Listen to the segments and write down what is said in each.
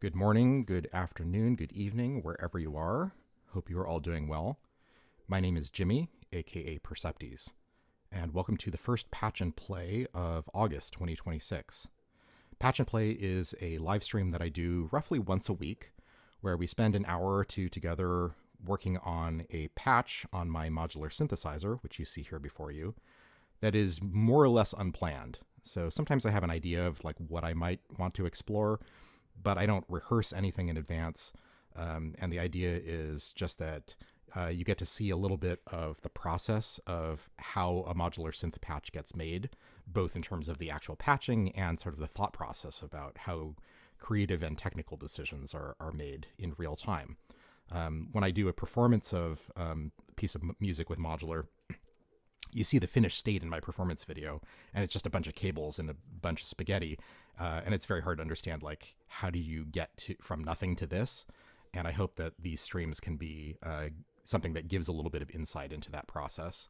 Good morning, good afternoon, good evening, wherever you are. Hope you are all doing well. My name is Jimmy, aka Perceptes, and welcome to the first Patch and Play of August 2026. Patch and Play is a live stream that I do roughly once a week, where we spend an hour or two together working on a patch on my modular synthesizer, which you see here before you, that is more or less unplanned. So sometimes I have an idea of like what I might want to explore, but I don't rehearse anything in advance. And the idea is just that you get to see a little bit of the process of how a modular synth patch gets made, both in terms of the actual patching and sort of the thought process about how creative and technical decisions are made in real time. When I do a performance of a piece of music with modular, you see the finished state in my performance video, and it's just a bunch of cables and a bunch of spaghetti, and it's very hard to understand, like, how do you get to from nothing to this? And I hope that these streams can be something that gives a little bit of insight into that process.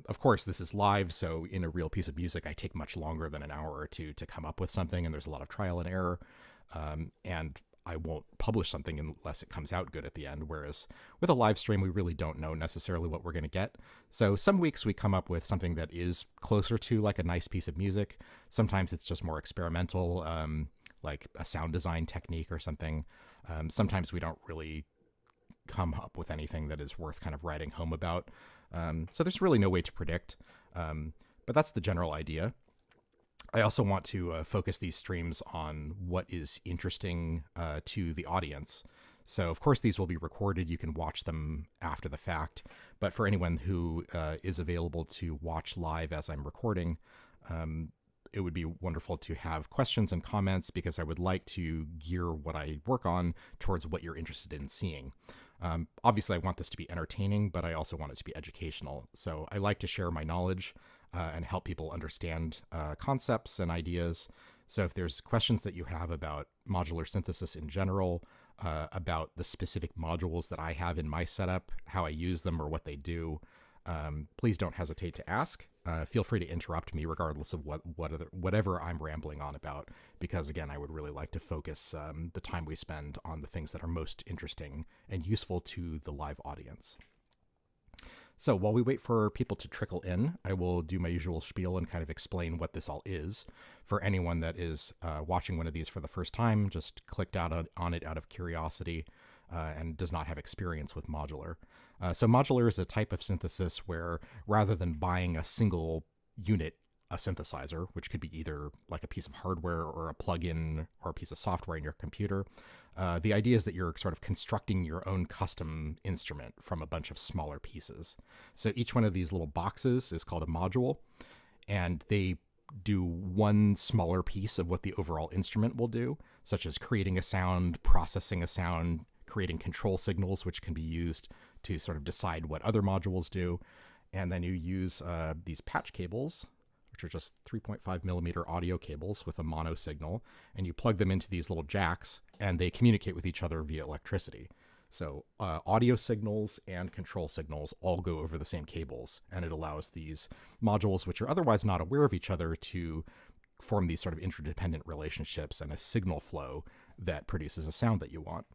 Of course, this is live, so in a real piece of music, I take much longer than an hour or two to come up with something, and there's a lot of trial and error, and I won't publish something unless it comes out good at the end, whereas with a live stream, we really don't know necessarily what we're going to get. So some weeks we come up with something that is closer to like a nice piece of music. Sometimes it's just more experimental, like a sound design technique or something. Sometimes we don't really come up with anything that is worth kind of writing home about. So there's really no way to predict, but that's the general idea. I also want to focus these streams on what is interesting to the audience. So, of course, these will be recorded. You can watch them after the fact. But for anyone who is available to watch live as I'm recording, it would be wonderful to have questions and comments, because I would like to gear what I work on towards what you're interested in seeing. Obviously, I want this to be entertaining, but I also want it to be educational. So I like to share my knowledge and help people understand concepts and ideas. So if there's questions that you have about modular synthesis in general, about the specific modules that I have in my setup, how I use them or what they do, please don't hesitate to ask. Feel free to interrupt me regardless of whatever I'm rambling on about, because again, I would really like to focus the time we spend on the things that are most interesting and useful to the live audience. So while we wait for people to trickle in, I will do my usual spiel and kind of explain what this all is. For anyone that is watching one of these for the first time, just clicked out on it out of curiosity and does not have experience with modular. So modular is a type of synthesis where, rather than buying a single unit, a synthesizer, which could be either like a piece of hardware or a plugin or a piece of software in your computer, the idea is that you're sort of constructing your own custom instrument from a bunch of smaller pieces. So each one of these little boxes is called a module, and they do one smaller piece of what the overall instrument will do, such as creating a sound, processing a sound, creating control signals, which can be used to sort of decide what other modules do. And then you use these patch cables, which are just 3.5 millimeter audio cables with a mono signal, and you plug them into these little jacks, and they communicate with each other via electricity. So audio signals and control signals all go over the same cables, and it allows these modules, which are otherwise not aware of each other, to form these sort of interdependent relationships and a signal flow that produces a sound that you want.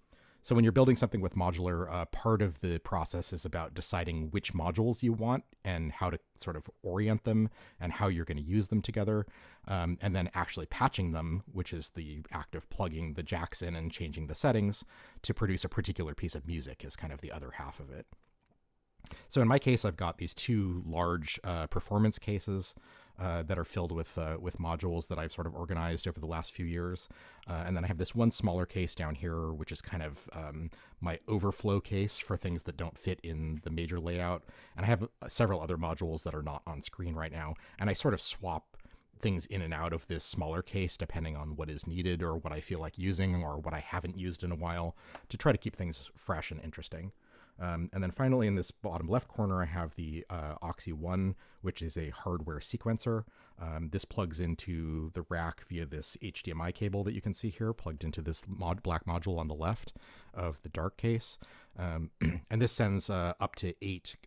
So when you're building something with modular, part of the process is about deciding which modules you want and how to sort of orient them and how you're going to use them together, and then actually patching them, which is the act of plugging the jacks in and changing the settings to produce a particular piece of music, is kind of the other half of it. So in my case, I've got these two large performance cases that are filled with modules that I've sort of organized over the last few years. And then I have this one smaller case down here, which is kind of my overflow case for things that don't fit in the major layout. And I have several other modules that are not on screen right now. And I sort of swap things in and out of this smaller case depending on what is needed or what I feel like using or what I haven't used in a while, to try to keep things fresh and interesting. And then finally, in this bottom left corner, I have the Oxy 1, which is a hardware sequencer. This plugs into the rack via this HDMI cable that you can see here, plugged into this black module on the left of the dark case. And this sends up to 8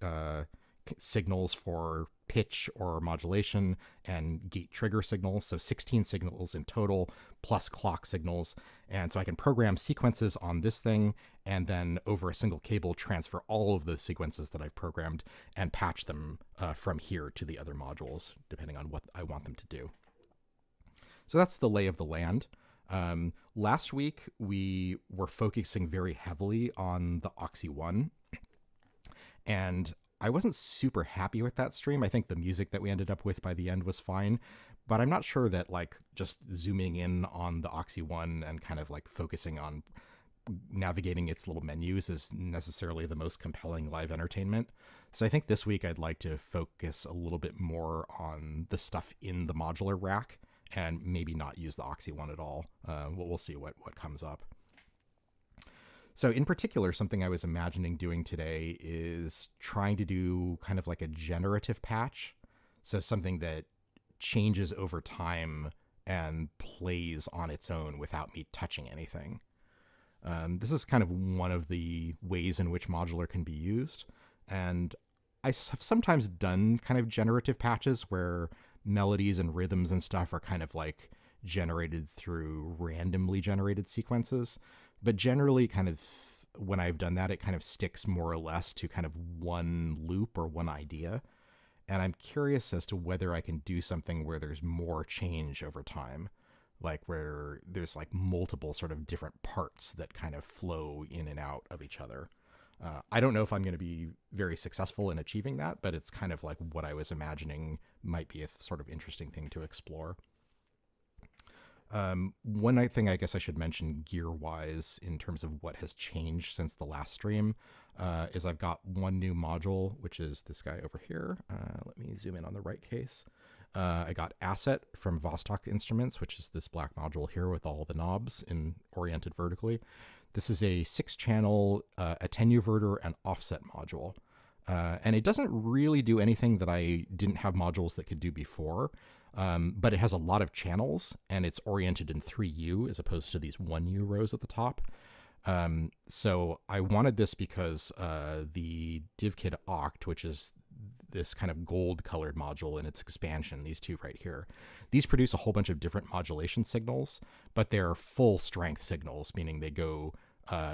signals for pitch or modulation and gate trigger signals. So 16 signals in total, plus clock signals. And so I can program sequences on this thing and then over a single cable transfer all of the sequences that I've programmed and patch them from here to the other modules, depending on what I want them to do. So that's the lay of the land. Last week, we were focusing very heavily on the Oxy 1. And I wasn't super happy with that stream. I think the music that we ended up with by the end was fine, but I'm not sure that like just zooming in on the Oxy 1 and kind of like focusing on navigating its little menus is necessarily the most compelling live entertainment. So I think this week I'd like to focus a little bit more on the stuff in the modular rack and maybe not use the Oxy 1 at all. We'll see what comes up. So in particular, something I was imagining doing today is trying to do kind of like a generative patch. So something that changes over time and plays on its own without me touching anything. This is kind of one of the ways in which modular can be used. And I have sometimes done kind of generative patches where melodies and rhythms and stuff are kind of like generated through randomly generated sequences. But generally, kind of when I've done that, it kind of sticks more or less to kind of one loop or one idea. And I'm curious as to whether I can do something where there's more change over time, like where there's like multiple sort of different parts that kind of flow in and out of each other. I don't know if I'm going to be very successful in achieving that, but it's kind of like what I was imagining might be a sort of interesting thing to explore. One thing I guess I should mention gear-wise in terms of what has changed since the last stream is I've got one new module, which is this guy over here. Let me zoom in on the right case. I got Asset from Vostok Instruments, which is this black module here with all the knobs oriented vertically. This is a 6-channel attenuverter and offset module. And it doesn't really do anything that I didn't have modules that could do before. But it has a lot of channels, and it's oriented in 3U as opposed to these 1U rows at the top. So I wanted this because the DivKit Oct, which is this kind of gold-colored module in its expansion, these two right here, these produce a whole bunch of different modulation signals, but they're full-strength signals, meaning they go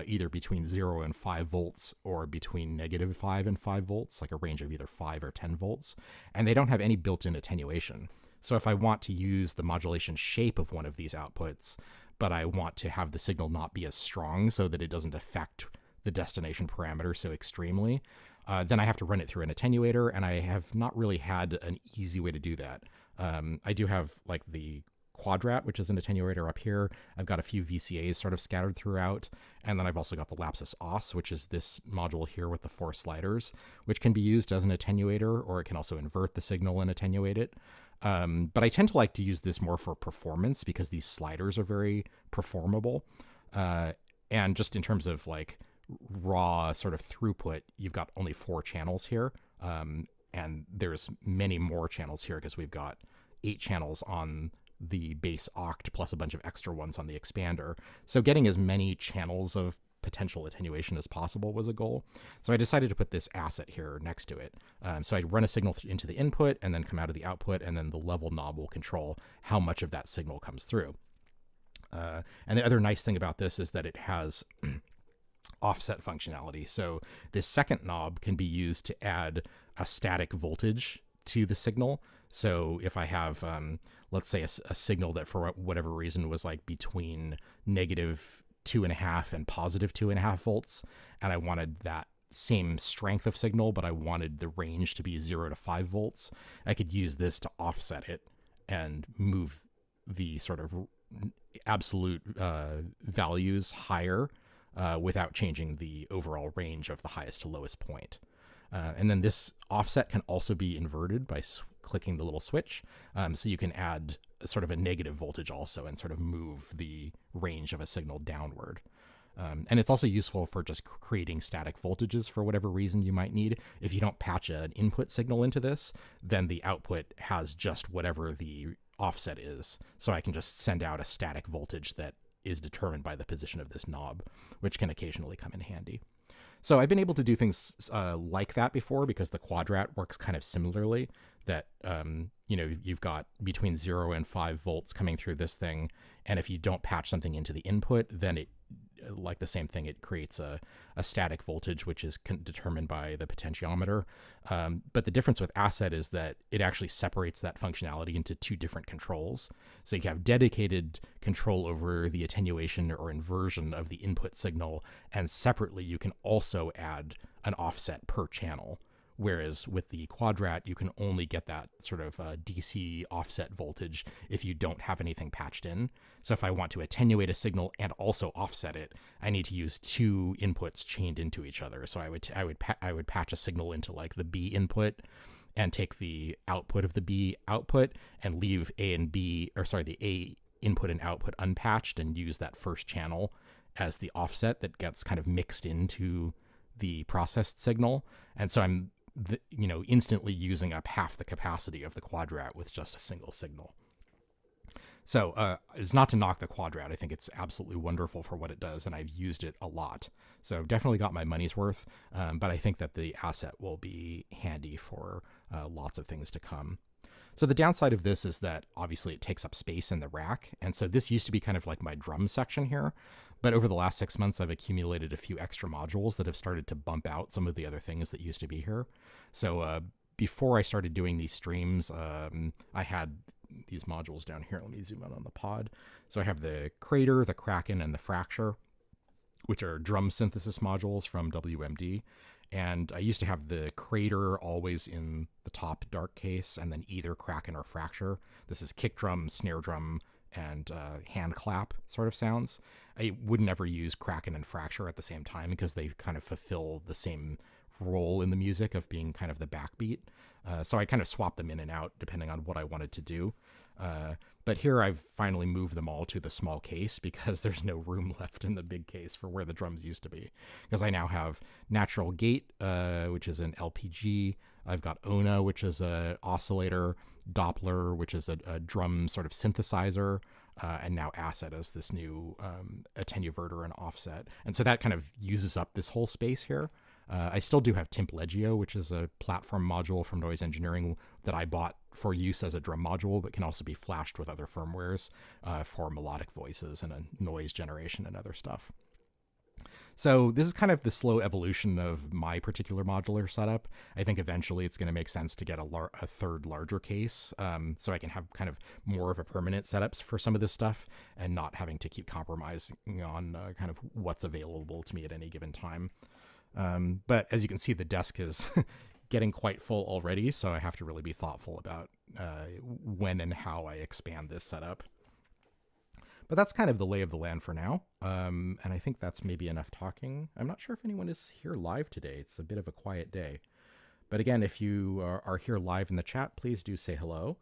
either between 0 and 5 volts or between -5 and 5 volts, like a range of either 5 or 10 volts, and they don't have any built-in attenuation. So if I want to use the modulation shape of one of these outputs, but I want to have the signal not be as strong so that it doesn't affect the destination parameter so extremely, then I have to run it through an attenuator, and I have not really had an easy way to do that. I do have like the Quadrat, which is an attenuator up here. I've got a few VCAs sort of scattered throughout, and then I've also got the Lapsus Os, which is this module here with the 4 sliders, which can be used as an attenuator, or it can also invert the signal and attenuate it. But I tend to like to use this more for performance because these sliders are very performable. And just in terms of like raw sort of throughput, you've got only 4 channels here. And there's many more channels here because we've got 8 channels on the base Oct plus a bunch of extra ones on the expander. So getting as many channels of potential attenuation as possible was a goal. So I decided to put this asset here next to it. So I'd run a signal into the input and then come out of the output, and then the level knob will control how much of that signal comes through. And the other nice thing about this is that it has offset functionality. So this second knob can be used to add a static voltage to the signal. So if I have, let's say, a signal that for whatever reason was like between -2.5 and +2.5 volts, and I wanted that same strength of signal, but I wanted the range to be 0 to 5 volts, I could use this to offset it and move the sort of absolute values higher without changing the overall range of the highest to lowest point. And then this offset can also be inverted by clicking the little switch. So you can add sort of a negative voltage also and sort of move the range of a signal downward. And it's also useful for just creating static voltages for whatever reason you might need. If you don't patch an input signal into this, then the output has just whatever the offset is. So I can just send out a static voltage that is determined by the position of this knob, which can occasionally come in handy. So I've been able to do things like that before because the Quadrat works kind of similarly. That you've got between 0 and 5 volts coming through this thing, and if you don't patch something into the input, then it, like the same thing, it creates a static voltage, which is determined by the potentiometer. But the difference with Asset is that it actually separates that functionality into two different controls. So you have dedicated control over the attenuation or inversion of the input signal, and separately you can also add an offset per channel. Whereas with the Quadrat, you can only get that sort of DC offset voltage if you don't have anything patched in. So if I want to attenuate a signal and also offset it, I need to use two inputs chained into each other. So I would patch a signal into like the B input and take the output of the B output and leave the A input and output unpatched and use that first channel as the offset that gets kind of mixed into the processed signal. And so I'm instantly using up half the capacity of the Quadrat with just a single signal. So it's not to knock the Quadrat. I think it's absolutely wonderful for what it does, and I've used it a lot. So I've definitely got my money's worth, but I think that the Asset will be handy for lots of things to come. So the downside of this is that obviously it takes up space in the rack, and so this used to be kind of like my drum section here. But over the last 6 months, I've accumulated a few extra modules that have started to bump out some of the other things that used to be here. So before I started doing these streams, I had these modules down here. Let me zoom out on the pod. So I have the Crater, the Kraken, and the Fracture, which are drum synthesis modules from WMD. And I used to have the Crater always in the top dark case, and then either Kraken or Fracture. This is kick drum, snare drum, and hand clap sort of sounds. I would never use Kraken and Fracture at the same time because they kind of fulfill the same role in the music of being kind of the backbeat. So I kind of swap them in and out depending on what I wanted to do. But here I've finally moved them all to the small case because there's no room left in the big case for where the drums used to be. Because I now have Natural Gate, which is an LPG. I've got Ona, which is a oscillator, Doppler, which is a drum sort of synthesizer, and now Asset as this new attenuverter and offset. And so that kind of uses up this whole space here. I still do have Timplegio, which is a platform module from Noise Engineering that I bought for use as a drum module, but can also be flashed with other firmwares for melodic voices and a noise generation and other stuff. So this is kind of the slow evolution of my particular modular setup. I think eventually it's going to make sense to get a third larger case, so I can have kind of more of a permanent setups for some of this stuff and not having to keep compromising on kind of what's available to me at any given time. But as you can see, the desk is getting quite full already, so I have to really be thoughtful about when and how I expand this setup. But that's kind of the lay of the land for now, and I think that's maybe enough talking. I'm not sure if anyone is here live today. It's a bit of a quiet day. But again, if you are here live in the chat, please do say hello,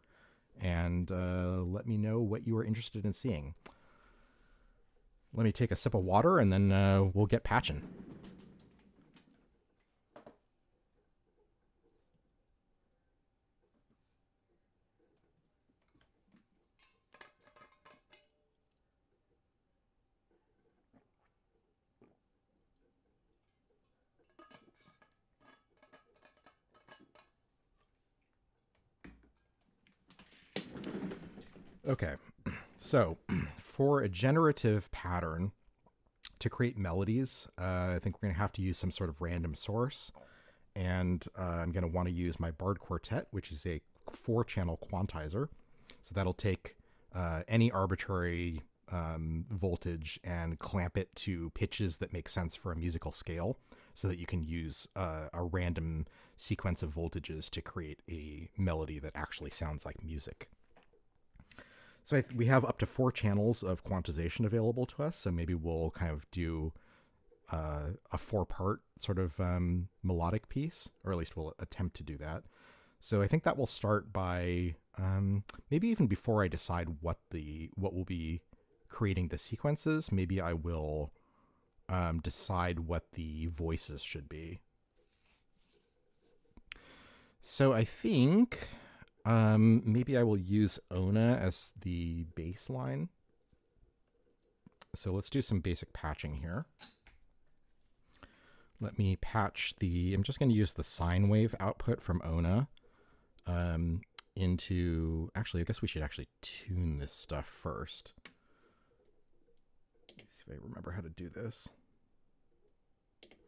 and let me know what you are interested in seeing. Let me take a sip of water, and then we'll get patching. Okay, so for a generative pattern to create melodies, I think we're going to have to use some sort of random source. And I'm going to want to use my Bard Quartet, which is a 4-channel quantizer. So that'll take any arbitrary voltage and clamp it to pitches that make sense for a musical scale so that you can use a random sequence of voltages to create a melody that actually sounds like music. So we have up to 4 channels of quantization available to us. So maybe we'll kind of do a 4-part sort of melodic piece, or at least we'll attempt to do that. So I think that will start by maybe even before I decide what will be creating the sequences, maybe I will decide what the voices should be. So I think maybe I will use Ona as the baseline. So let's do some basic patching here. Let me patch I'm just going to use the sine wave output from Ona into, actually, I guess we should actually tune this stuff first. Let me see if I remember how to do this.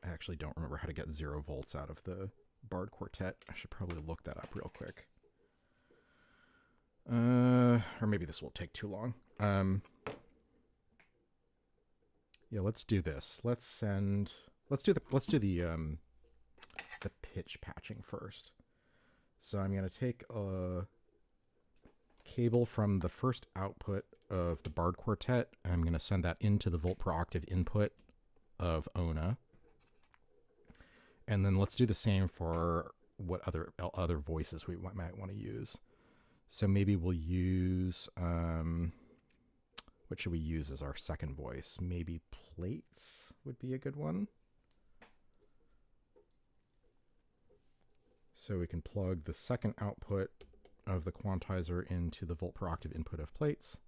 I actually don't remember how to get 0 volts out of the Bard Quartet. I should probably look that up real quick. Or maybe this won't take too long. Yeah, let's do this. Let's do the pitch patching first. So I'm going to take a cable from the first output of the Bard Quartet. I'm going to send that into the volt per octave input of Ona. And then let's do the same for what other voices we might want to use. So maybe we'll use, what should we use as our second voice? Maybe plates would be a good one. So we can plug the second output of the quantizer into the volt per octave input of plates.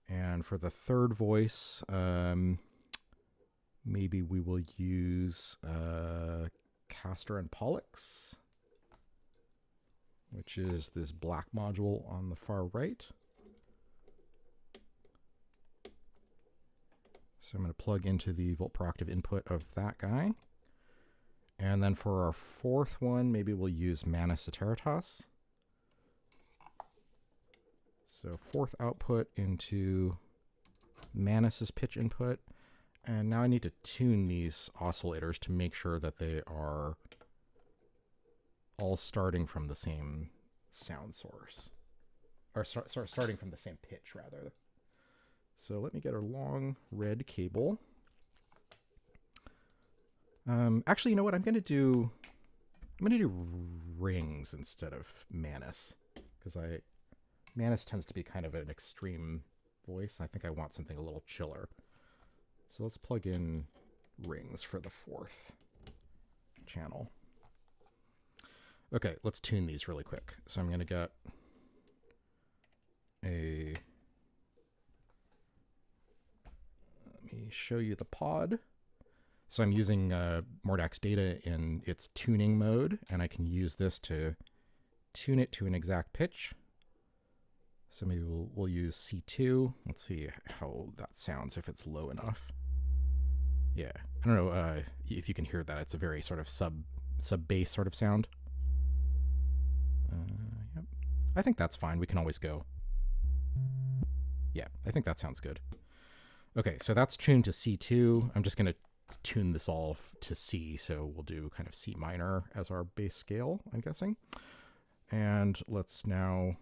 And for the third voice, maybe we will use Castor and Pollux, which is this black module on the far right. So I'm going to plug into the volt per octave input of that guy. And then for our fourth one, maybe we'll use Manus Ateritas. So fourth output into Manus's pitch input. And now I need to tune these oscillators to make sure that they are all starting from the same sound source. Or starting from the same pitch, rather. So let me get a long red cable. Actually, you know what? I'm gonna do rings instead of Manus, because Manus tends to be kind of an extreme voice. I think I want something a little chiller. So let's plug in rings for the fourth channel. Okay, let's tune these really quick. So I'm gonna get let me show you the pod. So I'm using Mordax data in its tuning mode, and I can use this to tune it to an exact pitch. So maybe we'll use C2. Let's see how that sounds if it's low enough. Yeah, I don't know if you can hear that. It's a very sort of sub bass sort of sound. Yep. I think that's fine. We can always go. Yeah, I think that sounds good. Okay, so that's tuned to C2. I'm just going to tune this all to C, so we'll do kind of C minor as our bass scale, I'm guessing. And let's now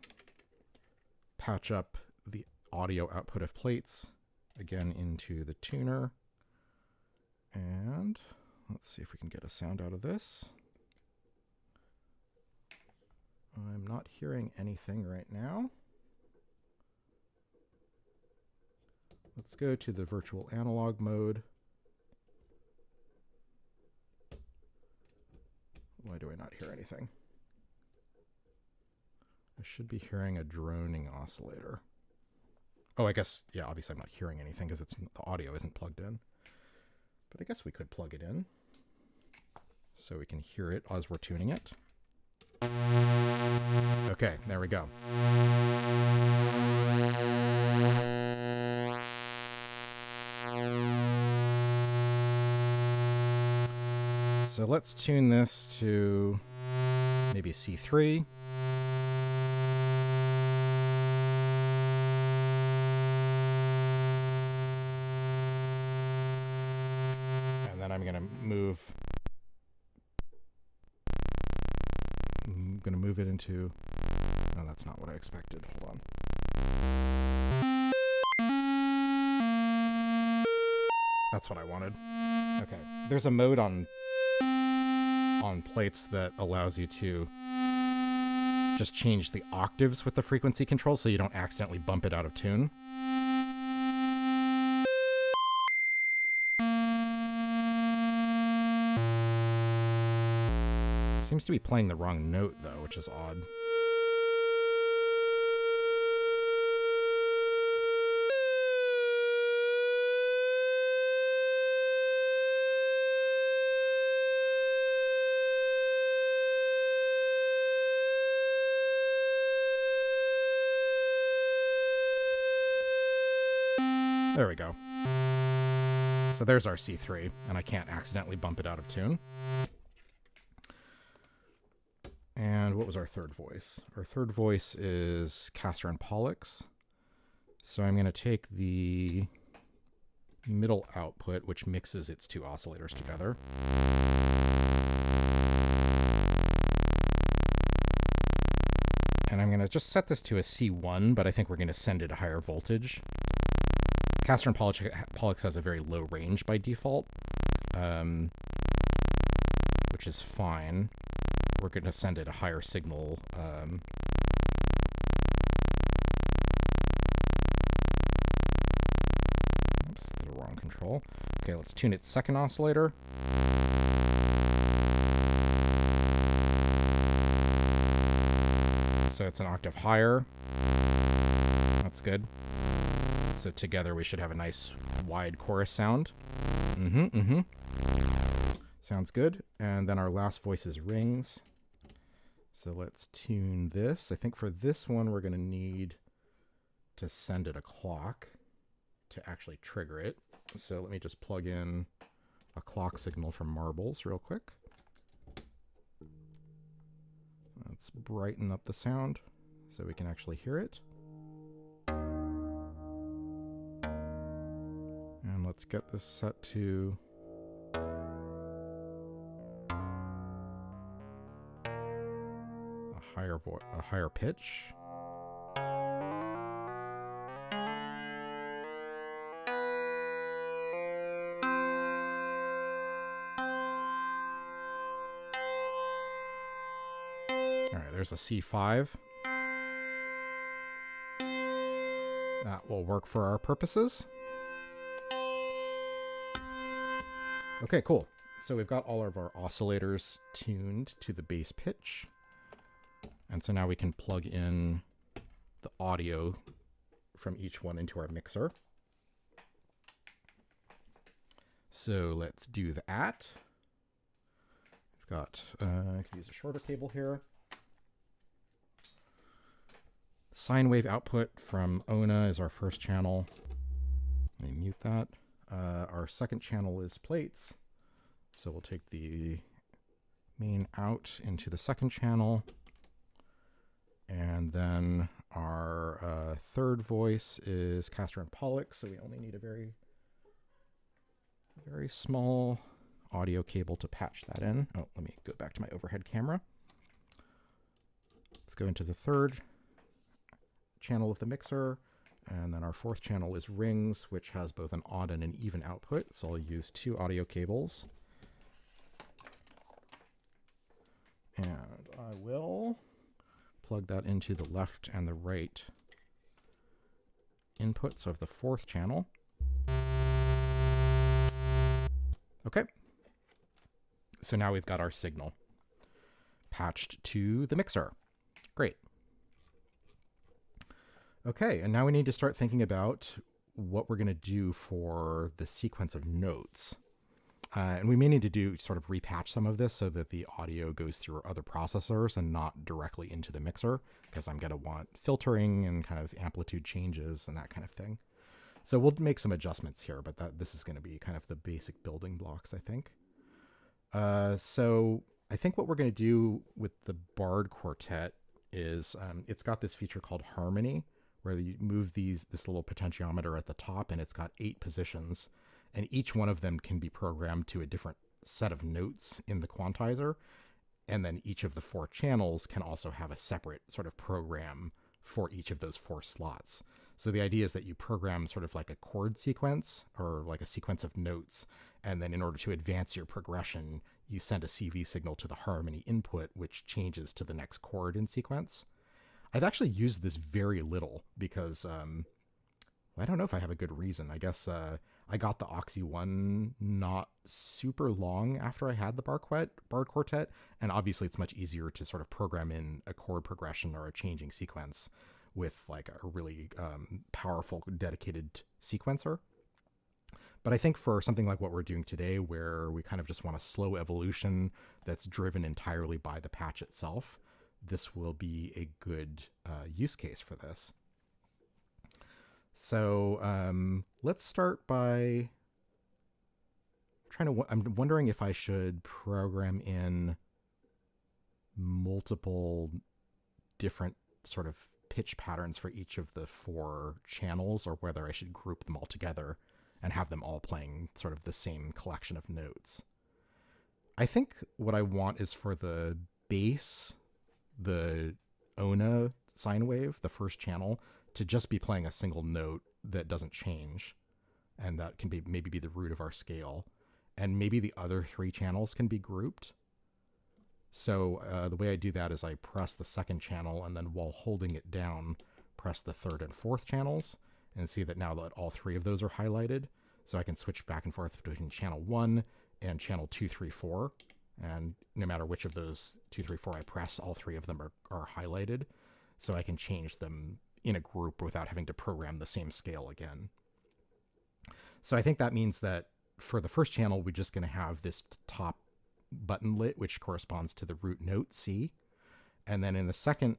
patch up the audio output of plates again into the tuner. And let's see if we can get a sound out of this. I'm not hearing anything right now. Let's go to the virtual analog mode. Why do I not hear anything? I should be hearing a droning oscillator. Oh, I guess, yeah, obviously I'm not hearing anything because the audio isn't plugged in. But I guess we could plug it in so we can hear it as we're tuning it. Okay, there we go. So let's tune this to maybe C3. And then I'm going to move it into, no, that's not what I expected. Hold on. That's what I wanted. Okay. There's a mode on plates that allows you to just change the octaves with the frequency control so you don't accidentally bump it out of tune. Seems to be playing the wrong note, though, which is odd. There we go. So there's our C3, and I can't accidentally bump it out of tune. And what was our third voice? Our third voice is Castor and Pollux. So I'm going to take the middle output, which mixes its two oscillators together. And I'm going to just set this to a C1, but I think we're going to send it a higher voltage. Castor and Pollux has a very low range by default, which is fine. We're going to send it a higher signal. Oops, the wrong control. Okay, let's tune its second oscillator. So it's an octave higher. That's good. So together we should have a nice wide chorus sound. Sounds good. And then our last voice is rings. So let's tune this. I think for this one we're going to need to send it a clock to actually trigger it. So let me just plug in a clock signal from Marbles real quick. Let's brighten up the sound so we can actually hear it. And let's get this set to a higher pitch. All right, there's a C5. That will work for our purposes. Okay, cool. So we've got all of our oscillators tuned to the bass pitch. And so now we can plug in the audio from each one into our mixer. So let's do that. We've got, I could use a shorter cable here. Sine wave output from Ona is our first channel. Let me mute that. Our second channel is plates. So we'll take the main out into the second channel. And then our third voice is Castor and Pollux. So we only need a very, very small audio cable to patch that in. Oh, let me go back to my overhead camera. Let's go into the third channel of the mixer. And then our fourth channel is rings, which has both an odd and an even output. So I'll use two audio cables. And I will plug that into the left and the right inputs of the fourth channel. Okay. So now we've got our signal patched to the mixer. Great. Okay, and now we need to start thinking about what we're going to do for the sequence of notes. And we may need to do sort of repatch some of this so that the audio goes through other processors and not directly into the mixer, because I'm going to want filtering and kind of amplitude changes and that kind of thing. So we'll make some adjustments here, but this is going to be kind of the basic building blocks, I think. So I think what we're going to do with the Bard Quartet is it's got this feature called harmony, where you move this little potentiometer at the top, and it's got 8 positions, and each one of them can be programmed to a different set of notes in the quantizer. And then each of the 4 channels can also have a separate sort of program for each of those 4 slots. So the idea is that you program sort of like a chord sequence or like a sequence of notes. And then in order to advance your progression, you send a CV signal to the harmony input, which changes to the next chord in sequence. I've actually used this very little because I don't know if I have a good reason. I guess I got the Oxy one not super long after I had the Bard Quartet, and obviously it's much easier to sort of program in a chord progression or a changing sequence with like a really powerful dedicated sequencer. But I think for something like what we're doing today, where we kind of just want a slow evolution that's driven entirely by the patch itself, this will be a good use case for this. So let's start by I'm wondering if I should program in multiple different sort of pitch patterns for each of the 4 channels, or whether I should group them all together and have them all playing sort of the same collection of notes. I think what I want is for the bass, the Ona sine wave, the first channel, to just be playing a single note that doesn't change. And that can maybe be the root of our scale. And maybe the other 3 channels can be grouped. So the way I do that is I press the second channel, and then while holding it down, press the third and fourth channels, and see that now that all 3 of those are highlighted. So I can switch back and forth between channel 1 and channel 2, 3, 4. And no matter which of those 2, 3, 4 I press, all 3 of them are highlighted. So I can change them in a group without having to program the same scale again. So I think that means that for the first channel, we're just going to have this top button lit, which corresponds to the root note C. And then in the second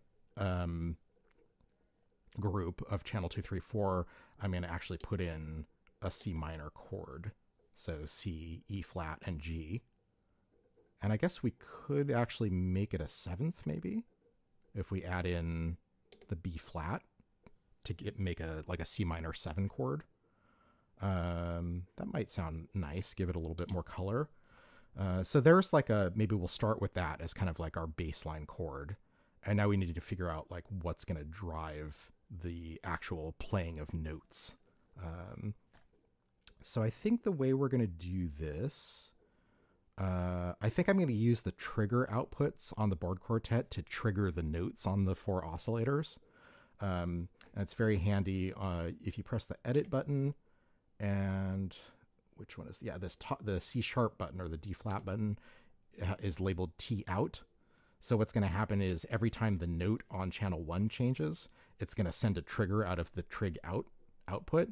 group of channel 2, 3, 4, I'm going to actually put in a C minor chord. So C, E flat, and G. And I guess we could actually make it a 7th maybe, if we add in the B flat to make a C minor 7 chord. That might sound nice, give it a little bit more color. So there's maybe we'll start with that as kind of like our baseline chord. And now we need to figure out like what's going to drive the actual playing of notes. So I think the way we're going to do this, I think I'm going to use the trigger outputs on the Bard Quartet to trigger the notes on the 4 oscillators. And it's very handy if you press the edit button, and which one is, the C sharp button or the D flat button is labeled T out. So what's going to happen is every time the note on channel 1 changes, it's going to send a trigger out of the trig output,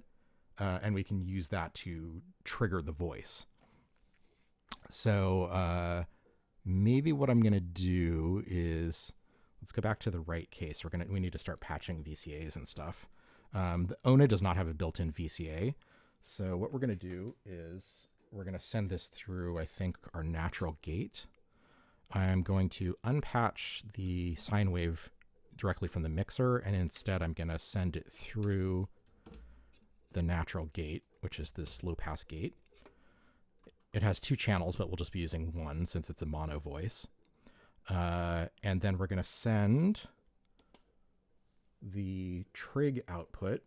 and we can use that to trigger the voice. So maybe what I'm going to do is, let's go back to the right case. We need to start patching VCAs and stuff. The Ona does not have a built-in VCA. So what we're going to do is we're going to send this through, I think, our natural gate. I'm going to unpatch the sine wave directly from the mixer, and instead I'm going to send it through the natural gate, which is this low-pass gate. It has 2 channels, but we'll just be using 1 since it's a mono voice. And then we're going to send the trig output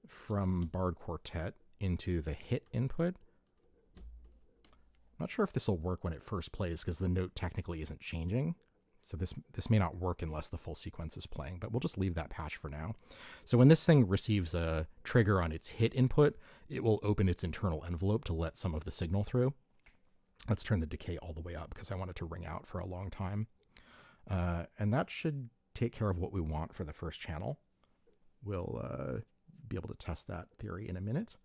from Bard Quartet into the hit input. I'm not sure if this will work when it first plays because the note technically isn't changing. So this may not work unless the full sequence is playing, but we'll just leave that patch for now. So when this thing receives a trigger on its hit input, it will open its internal envelope to let some of the signal through. Let's turn the decay all the way up because I want it to ring out for a long time. And that should take care of what we want for the first channel. We'll be able to test that theory in a minute.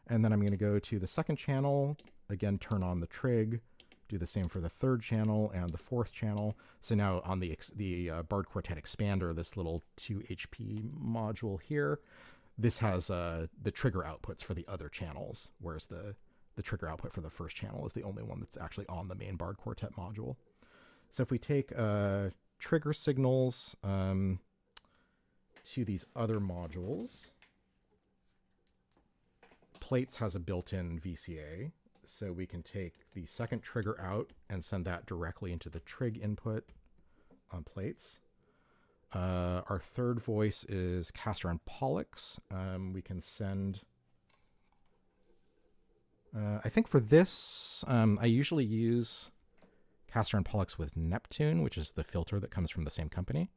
And then I'm going to go to the second channel, again, turn on the trig, do the same for the third channel and the fourth channel. So now on the Bard Quartet expander, this little 2 HP module here, this has the trigger outputs for the other channels, whereas the trigger output for the first channel is the only one that's actually on the main Bard Quartet module. So if we take trigger signals to these other modules, Plates has a built-in VCA, so we can take the second trigger out and send that directly into the trig input on Plates. Our third voice is Castor and Pollux. We can send... I think for this, I usually use Castor and Pollux with Neptune, which is the filter that comes from the same company.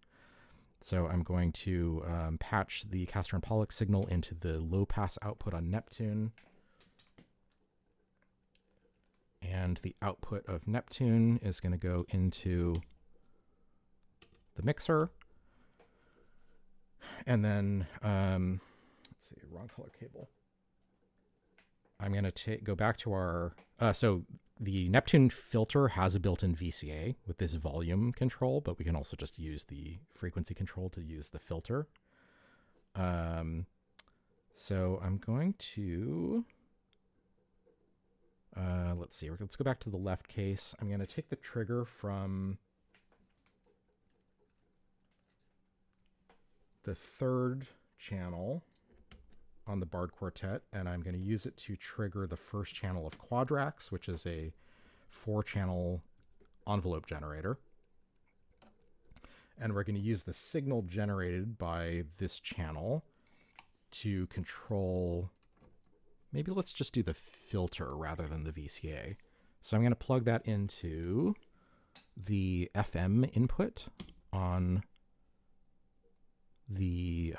So I'm going to patch the Castor and Pollux signal into the low-pass output on Neptune. And the output of Neptune is going to go into the mixer. And then, let's see, wrong color cable. I'm going to go back to our... so the Neptune filter has a built-in VCA with this volume control, but we can also just use the frequency control to use the filter. So I'm going to, let's see, let's go back to the left case. I'm going to take the trigger from the third channel on the Bard Quartet, and I'm going to use it to trigger the first channel of Quadrax, which is a 4-channel envelope generator. And we're going to use the signal generated by this channel to control, maybe let's just do the filter rather than the VCA. So I'm going to plug that into the FM input on the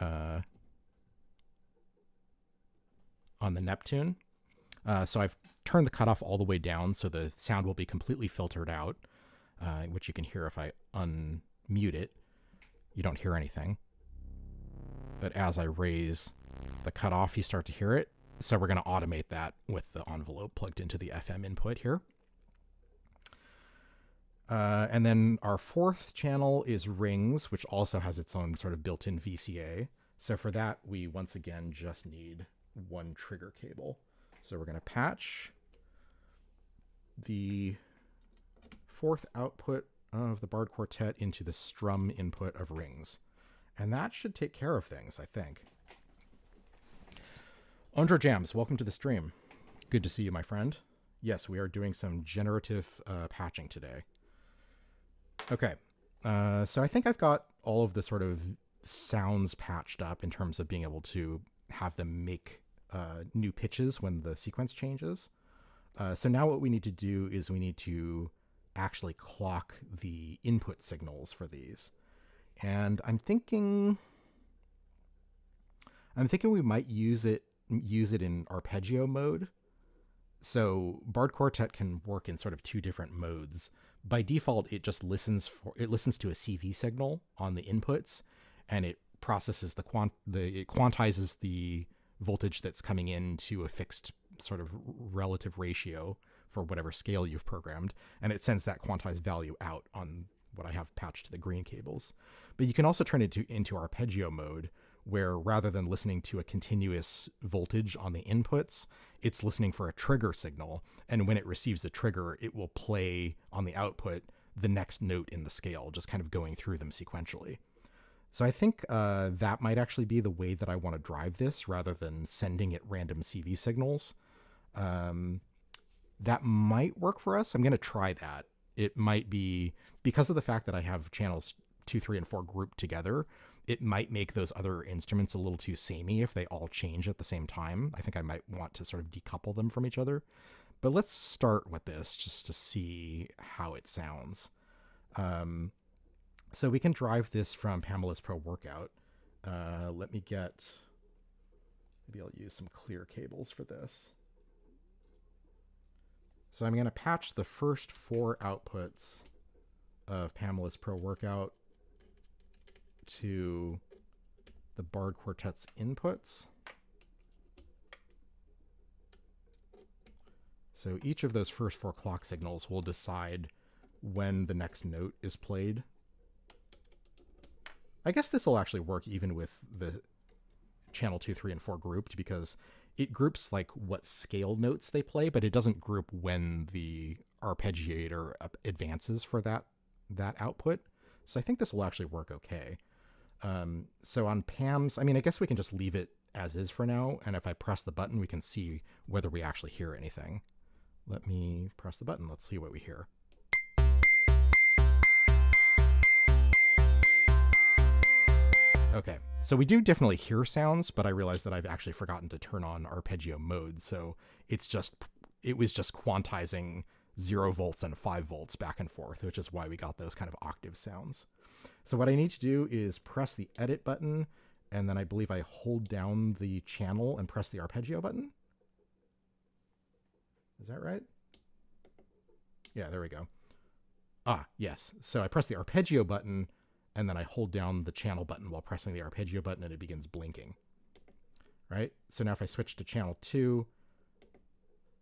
Neptune. So I've turned the cutoff all the way down so the sound will be completely filtered out, which you can hear if I unmute it. You don't hear anything. But as I raise the cutoff, you start to hear it. So we're going to automate that with the envelope plugged into the FM input here. And then our fourth channel is rings, which also has its own sort of built-in VCA. So for that, we once again just need one trigger cable. So we're going to patch the fourth output of the Bard Quartet into the strum input of rings. And that should take care of things, I think. Ondra Jams, welcome to the stream. Good to see you, my friend. Yes, we are doing some generative patching today. Okay, so I think I've got all of the sort of sounds patched up in terms of being able to have them make new pitches when the sequence changes. So now what we need to do is we need to actually clock the input signals for these. And I'm thinking we might use it in arpeggio mode. So Bard Quartet can work in sort of two different modes. By default, it just listens to a CV signal on the inputs, and it processes it quantizes the voltage that's coming in to a fixed sort of relative ratio for whatever scale you've programmed, and it sends that quantized value out on what I have patched to the green cables. But you can also turn it into arpeggio mode, where rather than listening to a continuous voltage on the inputs, it's listening for a trigger signal. And when it receives the trigger, it will play on the output the next note in the scale, just kind of going through them sequentially. So I think that might actually be the way that I want to drive this rather than sending it random CV signals. That might work for us. I'm going to try that. It might be, because of the fact that I have channels 2, 3, and 4 grouped together, it might make those other instruments a little too samey if they all change at the same time. I think I might want to sort of decouple them from each other. But let's start with this just to see how it sounds. So we can drive this from Pamela's Pro Workout. Let me get, maybe I'll use some clear cables for this. So I'm going to patch the first 4 outputs of Pamela's Pro Workout to the Bard Quartet's inputs. So each of those first 4 clock signals will decide when the next note is played. I guess this will actually work even with the channel 2, 3, and 4 grouped, because it groups like what scale notes they play, but it doesn't group when the arpeggiator advances for that output. So I think this will actually work okay. So on Pam's, I mean, I guess we can just leave it as is for now. And if I press the button, we can see whether we actually hear anything. Let me press the button. Let's see what we hear. Okay, so we do definitely hear sounds, but I realized that I've actually forgotten to turn on arpeggio mode. So it was just quantizing 0 volts and 5 volts back and forth, which is why we got those kind of octave sounds. So what I need to do is press the edit button, and then I believe I hold down the channel and press the arpeggio button. Is that right? Yeah, there we go. Ah, yes. So I press the arpeggio button, and then I hold down the channel button while pressing the arpeggio button, and it begins blinking. Right? So now if I switch to channel 2,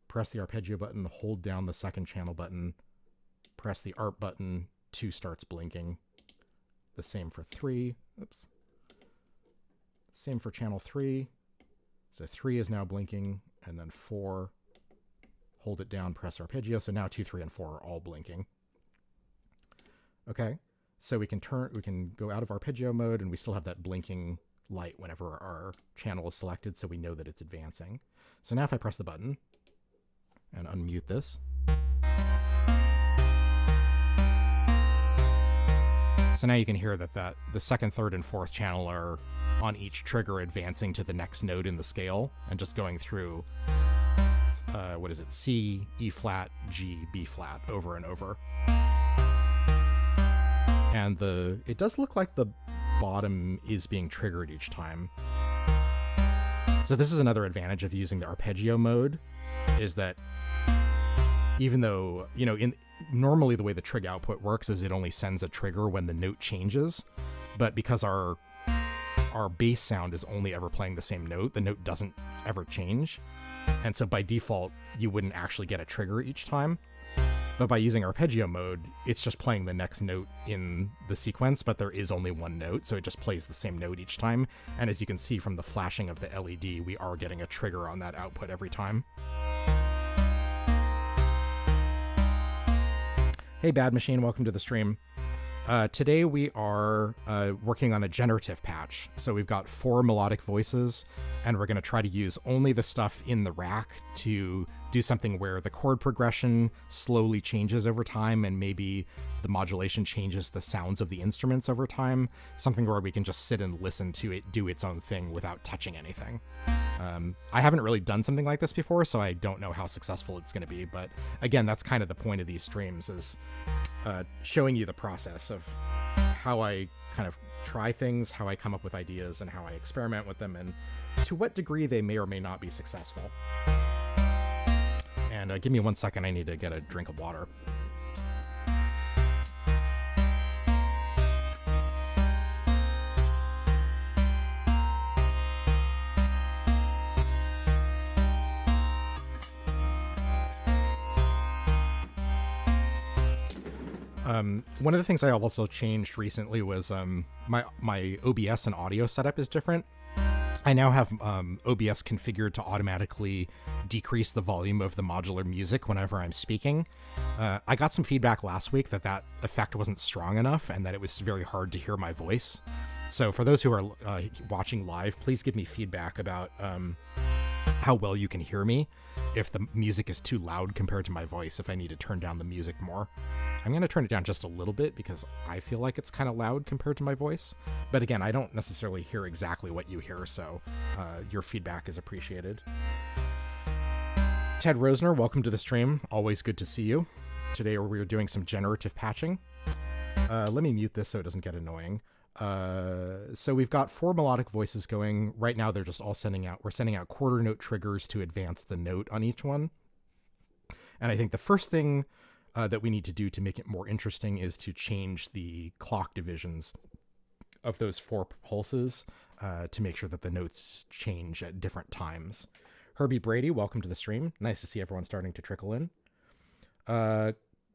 press the arpeggio button, hold down the second channel button, press the ARP button, 2 starts blinking. The same for 3. Oops. Same for channel 3. So 3 is now blinking, and then 4, hold it down, press arpeggio. So now 2, 3, and 4 are all blinking. Okay, so we can go out of arpeggio mode, and we still have that blinking light whenever our channel is selected, so we know that it's advancing. So now if I press the button and unmute this, so now you can hear that the second, third, and fourth channel are on each trigger advancing to the next note in the scale and just going through, what is it, C, E flat, G, B flat over and over. And it does look like the bottom is being triggered each time. So this is another advantage of using the arpeggio mode, is that even though, normally the way the trig output works is it only sends a trigger when the note changes, but because our bass sound is only ever playing the same note, the note doesn't ever change. And so by default, you wouldn't actually get a trigger each time. But by using arpeggio mode, it's just playing the next note in the sequence, but there is only one note, so it just plays the same note each time. And as you can see from the flashing of the LED, we are getting a trigger on that output every time. Hey, Bad Machine, welcome to the stream. Today we are working on a generative patch. So we've got 4 melodic voices, and we're going to try to use only the stuff in the rack to do something where the chord progression slowly changes over time, and maybe the modulation changes the sounds of the instruments over time. Something where we can just sit and listen to it do its own thing without touching anything. I haven't really done something like this before, so I don't know how successful it's going to be. But again, that's kind of the point of these streams, is showing you the process of how I kind of try things, how I come up with ideas, and how I experiment with them, and to what degree they may or may not be successful. And give me 1 second, I need to get a drink of water. One of the things I also changed recently was my OBS and audio setup is different. I now have OBS configured to automatically decrease the volume of the modular music whenever I'm speaking. I got some feedback last week that effect wasn't strong enough and that it was very hard to hear my voice. So for those who are watching live, please give me feedback about how well you can hear me, if the music is too loud compared to my voice, if I need to turn down the music more. I'm going to turn it down just a little bit because I feel like it's kind of loud compared to my voice. But again, I don't necessarily hear exactly what you hear, so your feedback is appreciated. Ted Rosner, welcome to the stream. Always good to see you. Today we're doing some generative patching. Let me mute this so it doesn't get annoying. So we've got 4 melodic voices going. Right now they're just all we're sending out quarter note triggers to advance the note on each one. And I think the first thing that we need to do to make it more interesting is to change the clock divisions of those 4 pulses to make sure that the notes change at different times. Herbie Brady, welcome to the stream. Nice to see everyone starting to trickle in.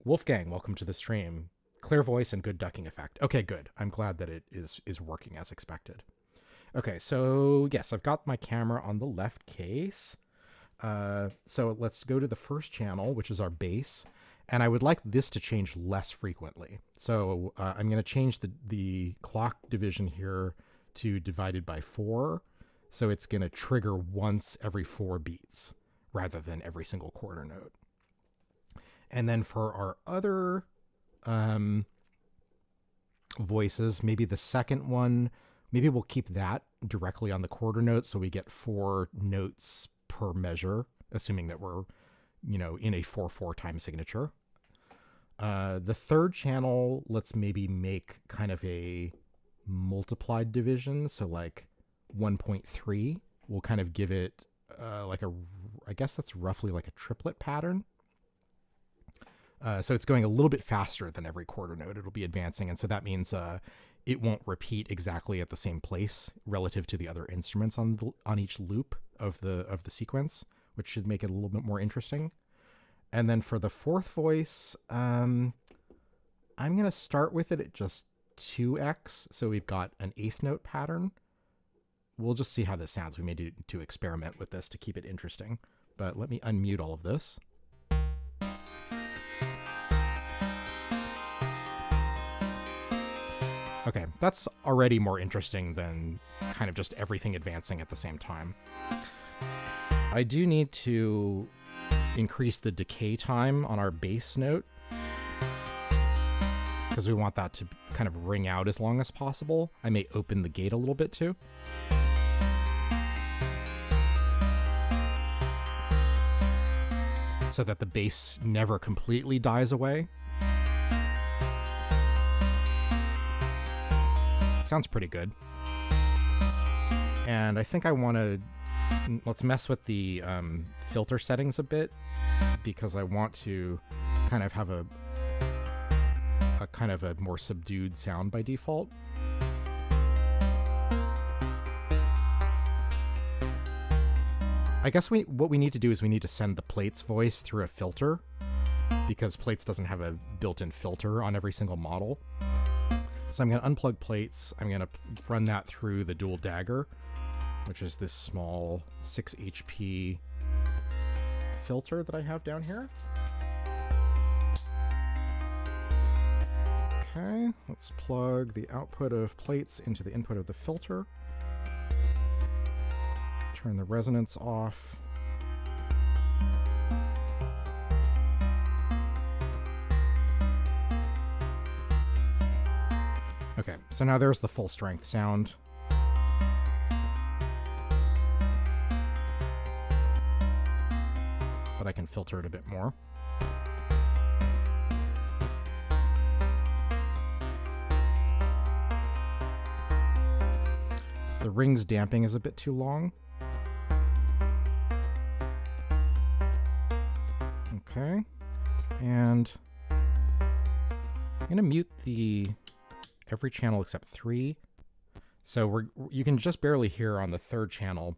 Wolfgang, welcome to the stream. Clear voice and good ducking effect. Okay, good. I'm glad that it is working as expected. Okay, so yes, I've got my camera on the left case. So let's go to the first channel, which is our bass. And I would like this to change less frequently. So I'm going to change the clock division here to divided by 4. So it's going to trigger once every 4 beats rather than every single quarter note. And then for our other voices, maybe the second one, maybe we'll keep that directly on the quarter note so we get 4 notes per measure, assuming that we're, in a 4/4 time signature. The third channel, let's maybe make kind of a multiplied division. So like 1.3, we'll kind of give it I guess that's roughly like a triplet pattern. So it's going a little bit faster than every quarter note. It'll be advancing. And so that means it won't repeat exactly at the same place relative to the other instruments on each loop of the sequence, which should make it a little bit more interesting. And then for the fourth voice, I'm going to start with it at just 2x. So we've got an 8th note pattern. we'll just see how this sounds. We may need to experiment with this to keep it interesting. But let me unmute all of this. Okay, that's already more interesting than kind of just everything advancing at the same time. I do need to increase the decay time on our bass note, because we want that to kind of ring out as long as possible. I may open the gate a little bit too. So that the bass never completely dies away. Sounds pretty good. And I think I want to, let's mess with the filter settings a bit, because I want to kind of have a kind of a more subdued sound by default. I guess what we need to do is we need to send the Plates voice through a filter, because Plates doesn't have a built-in filter on every single model. So I'm going to unplug Plates. I'm going to run that through the dual dagger, which is this small 6 HP filter that I have down here. Okay, let's plug the output of Plates into the input of the filter. Turn the resonance off. Okay, so now there's the full strength sound. But I can filter it a bit more. The rings damping is a bit too long. Okay, and I'm going to mute every channel except 3. So you can just barely hear on the 3rd channel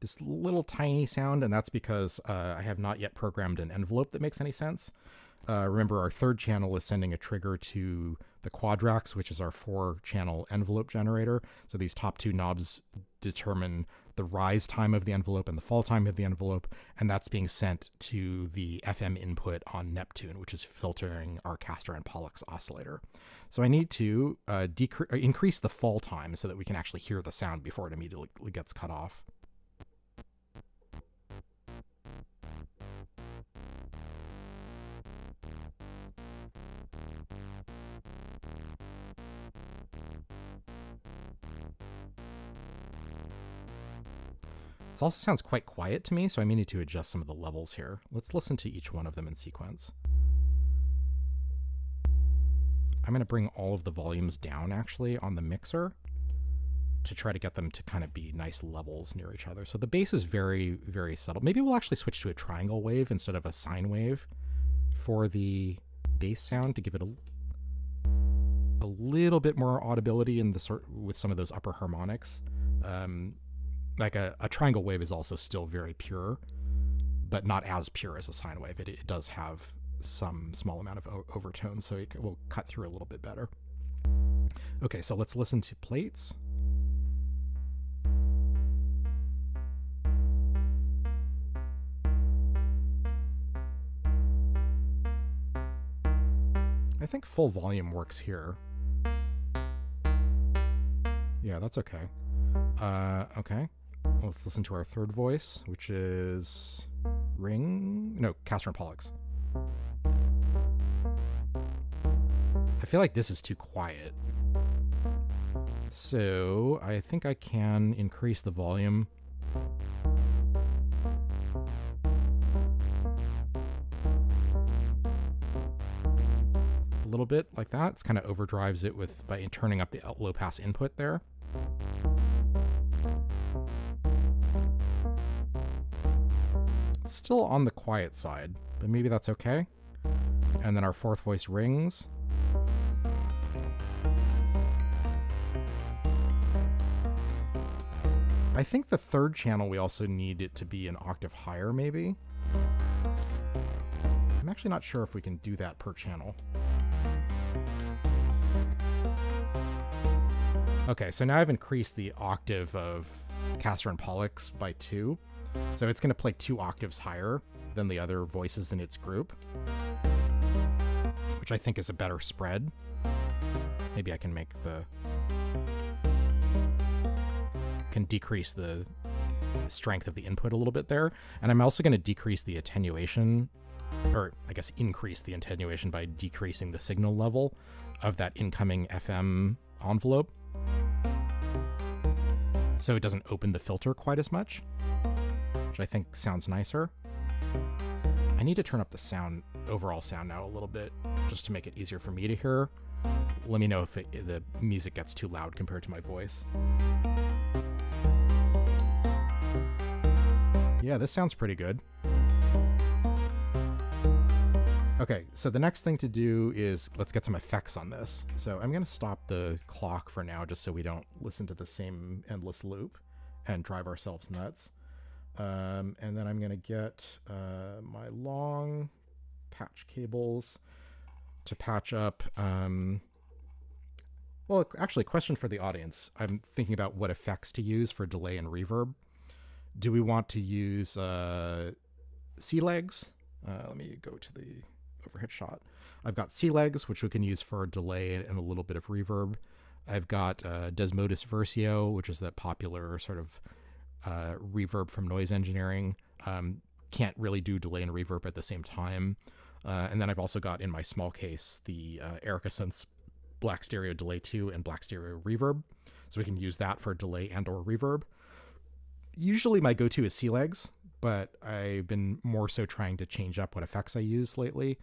this little tiny sound, and that's because I have not yet programmed an envelope that makes any sense. Remember, our 3rd channel is sending a trigger to the Quadrax, which is our 4-channel envelope generator. So these top 2 knobs determine the rise time of the envelope and the fall time of the envelope, and that's being sent to the FM input on Neptune, which is filtering our Castor and Pollux oscillator. So I need to increase the fall time so that we can actually hear the sound before it immediately gets cut off. This also sounds quite quiet to me, so I may need to adjust some of the levels here. Let's listen to each one of them in sequence. I'm going to bring all of the volumes down, actually, on the mixer to try to get them to kind of be nice levels near each other. So the bass is very, very subtle. Maybe we'll actually switch to a triangle wave instead of a sine wave for the bass sound to give it a little bit more audibility in the with some of those upper harmonics. Like a triangle wave is also still very pure, but not as pure as a sine wave. It does have some small amount of overtones, so it will cut through a little bit better. Okay, so let's listen to Plates. I think full volume works here. Yeah, that's okay. Okay. Let's listen to our 3rd voice, which is Castor and Pollux. I feel like this is too quiet. So I think I can increase the volume. A little bit like that. It's kind of overdrives it by turning up the low pass input there. It's still on the quiet side, but maybe that's okay. And then our 4th voice rings. I think the 3rd channel, we also need it to be an octave higher, maybe. I'm actually not sure if we can do that per channel. Okay, so now I've increased the octave of Castor and Pollux by 2. So it's going to play 2 octaves higher than the other voices in its group, which I think is a better spread. Maybe I can make decrease the strength of the input a little bit there. And I'm also going to decrease the attenuation, or I guess increase the attenuation by decreasing the signal level of that incoming FM envelope, so it doesn't open the filter quite as much, which I think sounds nicer. I need to turn up the overall sound now a little bit, just to make it easier for me to hear. Let me know if the music gets too loud compared to my voice. Yeah, this sounds pretty good. Okay, so the next thing to do is let's get some effects on this. So I'm going to stop the clock for now, just so we don't listen to the same endless loop and drive ourselves nuts. And then I'm going to get my long patch cables to patch up. Well, actually, question for the audience. I'm thinking about what effects to use for delay and reverb. Do we want to use C legs? Let me go to the overhead shot. I've got C legs, which we can use for delay and a little bit of reverb. I've got Desmodus Versio, which is that popular sort of reverb from noise engineering. Can't really do delay and reverb at the same time. And then I've also got in my small case the Erica Synths Black Stereo Delay 2 and Black Stereo Reverb. So we can use that for delay and or reverb. Usually my go-to is C legs, but I've been more so trying to change up what effects I use lately.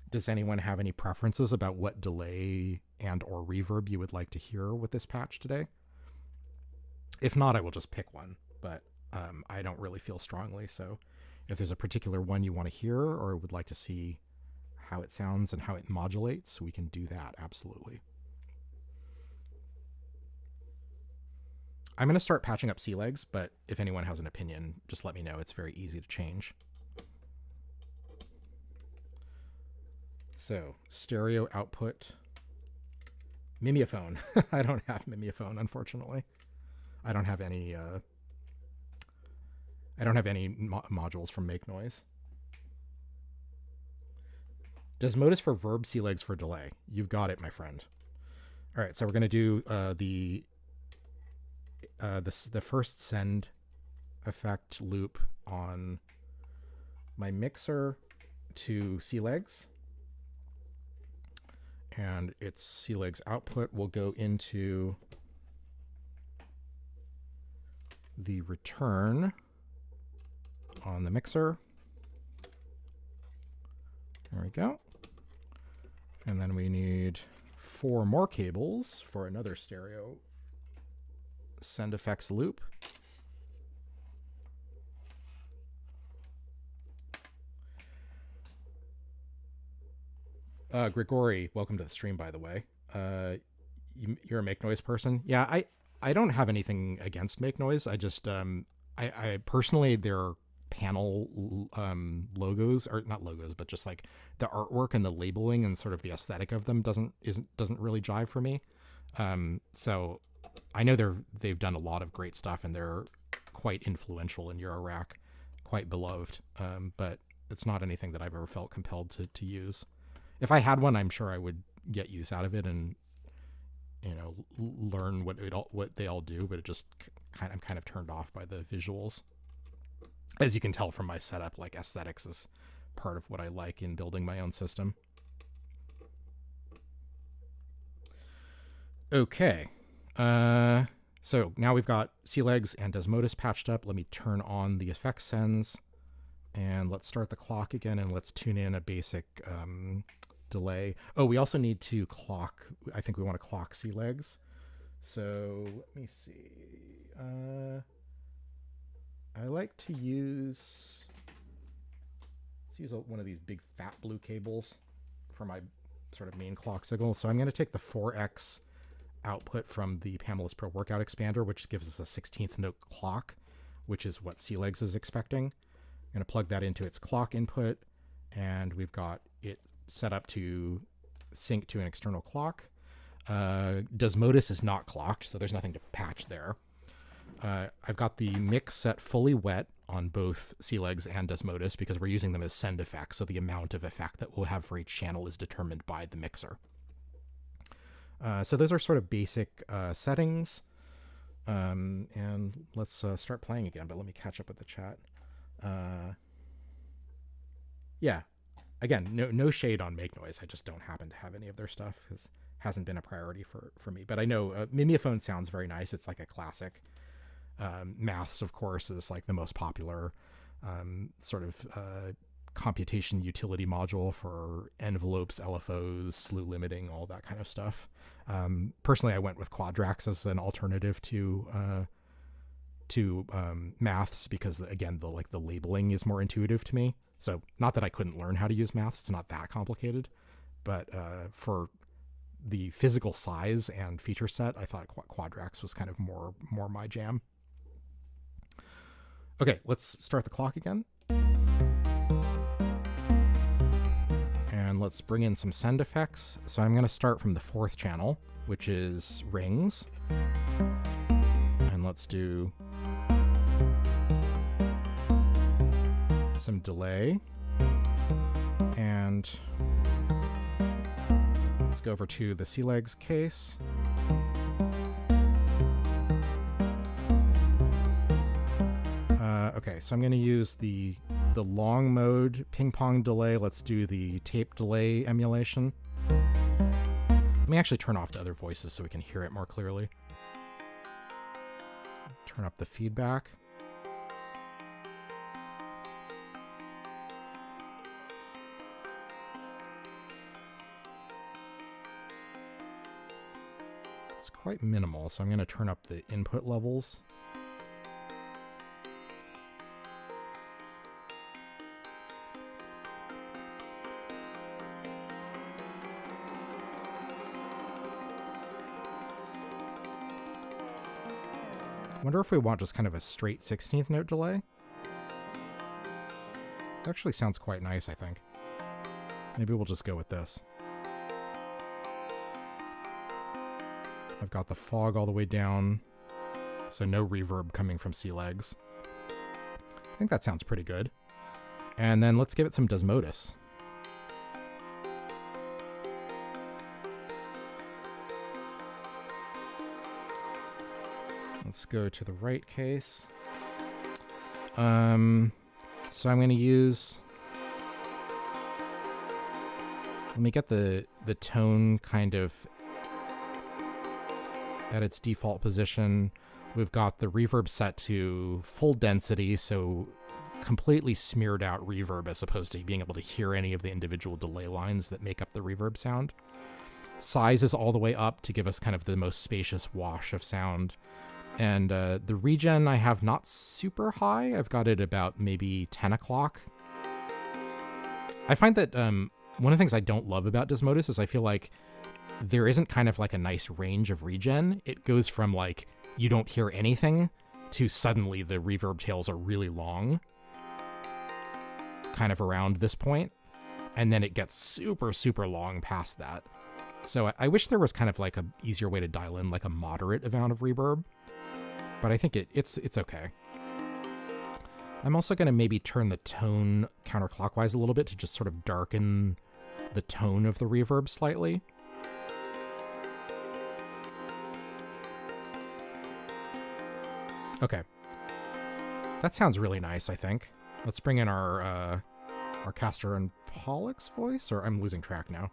Does anyone have any preferences about what delay and or reverb you would like to hear with this patch today? If not, I will just pick one, but I don't really feel strongly. So if there's a particular one you want to hear or would like to see how it sounds and how it modulates, we can do that, absolutely. I'm going to start patching up C legs, but if anyone has an opinion, just let me know. It's very easy to change. So, stereo output. Mimeophone. I don't have Mimeophone, unfortunately. I don't have any modules from Make Noise. Desmodus for verb, C legs for delay. You've got it, my friend. All right, so we're going to do the first send effect loop on my mixer to C legs, and its C legs output will go into the return on the mixer. There we go. And then we need 4 more cables for another stereo send effects loop. Grigori, welcome to the stream, by the way. You're a Make Noise person? Yeah, I don't have anything against Make Noise. I just I personally, their panel logos, or not logos, but just like the artwork and the labeling and sort of the aesthetic of them doesn't really jive for me. So I know they've done a lot of great stuff and they're quite influential in Eurorack, quite beloved. But it's not anything that I've ever felt compelled to use. If I had one, I'm sure I would get use out of it and, you know, learn what they all do. But I'm kind of turned off by the visuals. As you can tell from my setup, like aesthetics is part of what I like in building my own system. Okay. So now we've got C legs and Desmodus patched up. Let me turn on the effect sends and let's start the clock again and let's tune in a basic delay. Oh, we also need to clock. I think we want to clock C legs. So let me see. I like to use, let's use one of these big fat blue cables for my sort of main clock signal. So I'm going to take the 4x output from the Pamela's Pro Workout Expander, which gives us a 16th note clock, which is what C legs is expecting. I'm going to plug that into its clock input, and we've got it set up to sync to an external clock. Desmodus is not clocked, so there's nothing to patch there. I've got the mix set fully wet on both C-Legs and Desmodus because we're using them as send effects, so the amount of effect that we'll have for each channel is determined by the mixer. So those are sort of basic settings. And let's start playing again, but let me catch up with the chat. Yeah, again, no shade on Make Noise. I just don't happen to have any of their stuff because it hasn't been a priority for me. But I know Mimeophone sounds very nice. It's like a classic. Maths, of course, is like the most popular sort of computation utility module for envelopes, LFOs, slew limiting, all that kind of stuff. Personally, I went with Quadrax as an alternative to maths because, again, the labeling is more intuitive to me. So not that I couldn't learn how to use maths, it's not that complicated, but for the physical size and feature set, I thought Quadrax was kind of more my jam. Okay, let's start the clock again. And let's bring in some send effects. So I'm going to start from the 4th channel, which is rings. And let's do some delay. And let's go over to the C-Legs case. Okay, so I'm going to use the long mode ping pong delay. Let's do the tape delay emulation. Let me actually turn off the other voices so we can hear it more clearly. Turn up the feedback. It's quite minimal, so I'm going to turn up the input levels. Wonder if we want just kind of a straight 16th note delay. It actually sounds quite nice, I think. Maybe we'll just go with this. I've got the fog all the way down, so no reverb coming from C-Legs. I think that sounds pretty good. And then let's give it some Desmodus. Let's go to the right case. So I'm going to use... Let me get the tone kind of at its default position. We've got the reverb set to full density, so completely smeared out reverb as opposed to being able to hear any of the individual delay lines that make up the reverb sound. Size is all the way up to give us kind of the most spacious wash of sound. And the regen I have not super high. I've got it about maybe 10 o'clock. I find that one of the things I don't love about Desmodus is I feel like there isn't kind of like a nice range of regen. It goes from like you don't hear anything to suddenly the reverb tails are really long, kind of around this point, and then it gets super, super long past that. So I wish there was kind of like a easier way to dial in like a moderate amount of reverb. But I think it's okay. I'm also going to maybe turn the tone counterclockwise a little bit to just sort of darken the tone of the reverb slightly. Okay. That sounds really nice, I think. Let's bring in our Castor and Pollux voice, or I'm losing track now.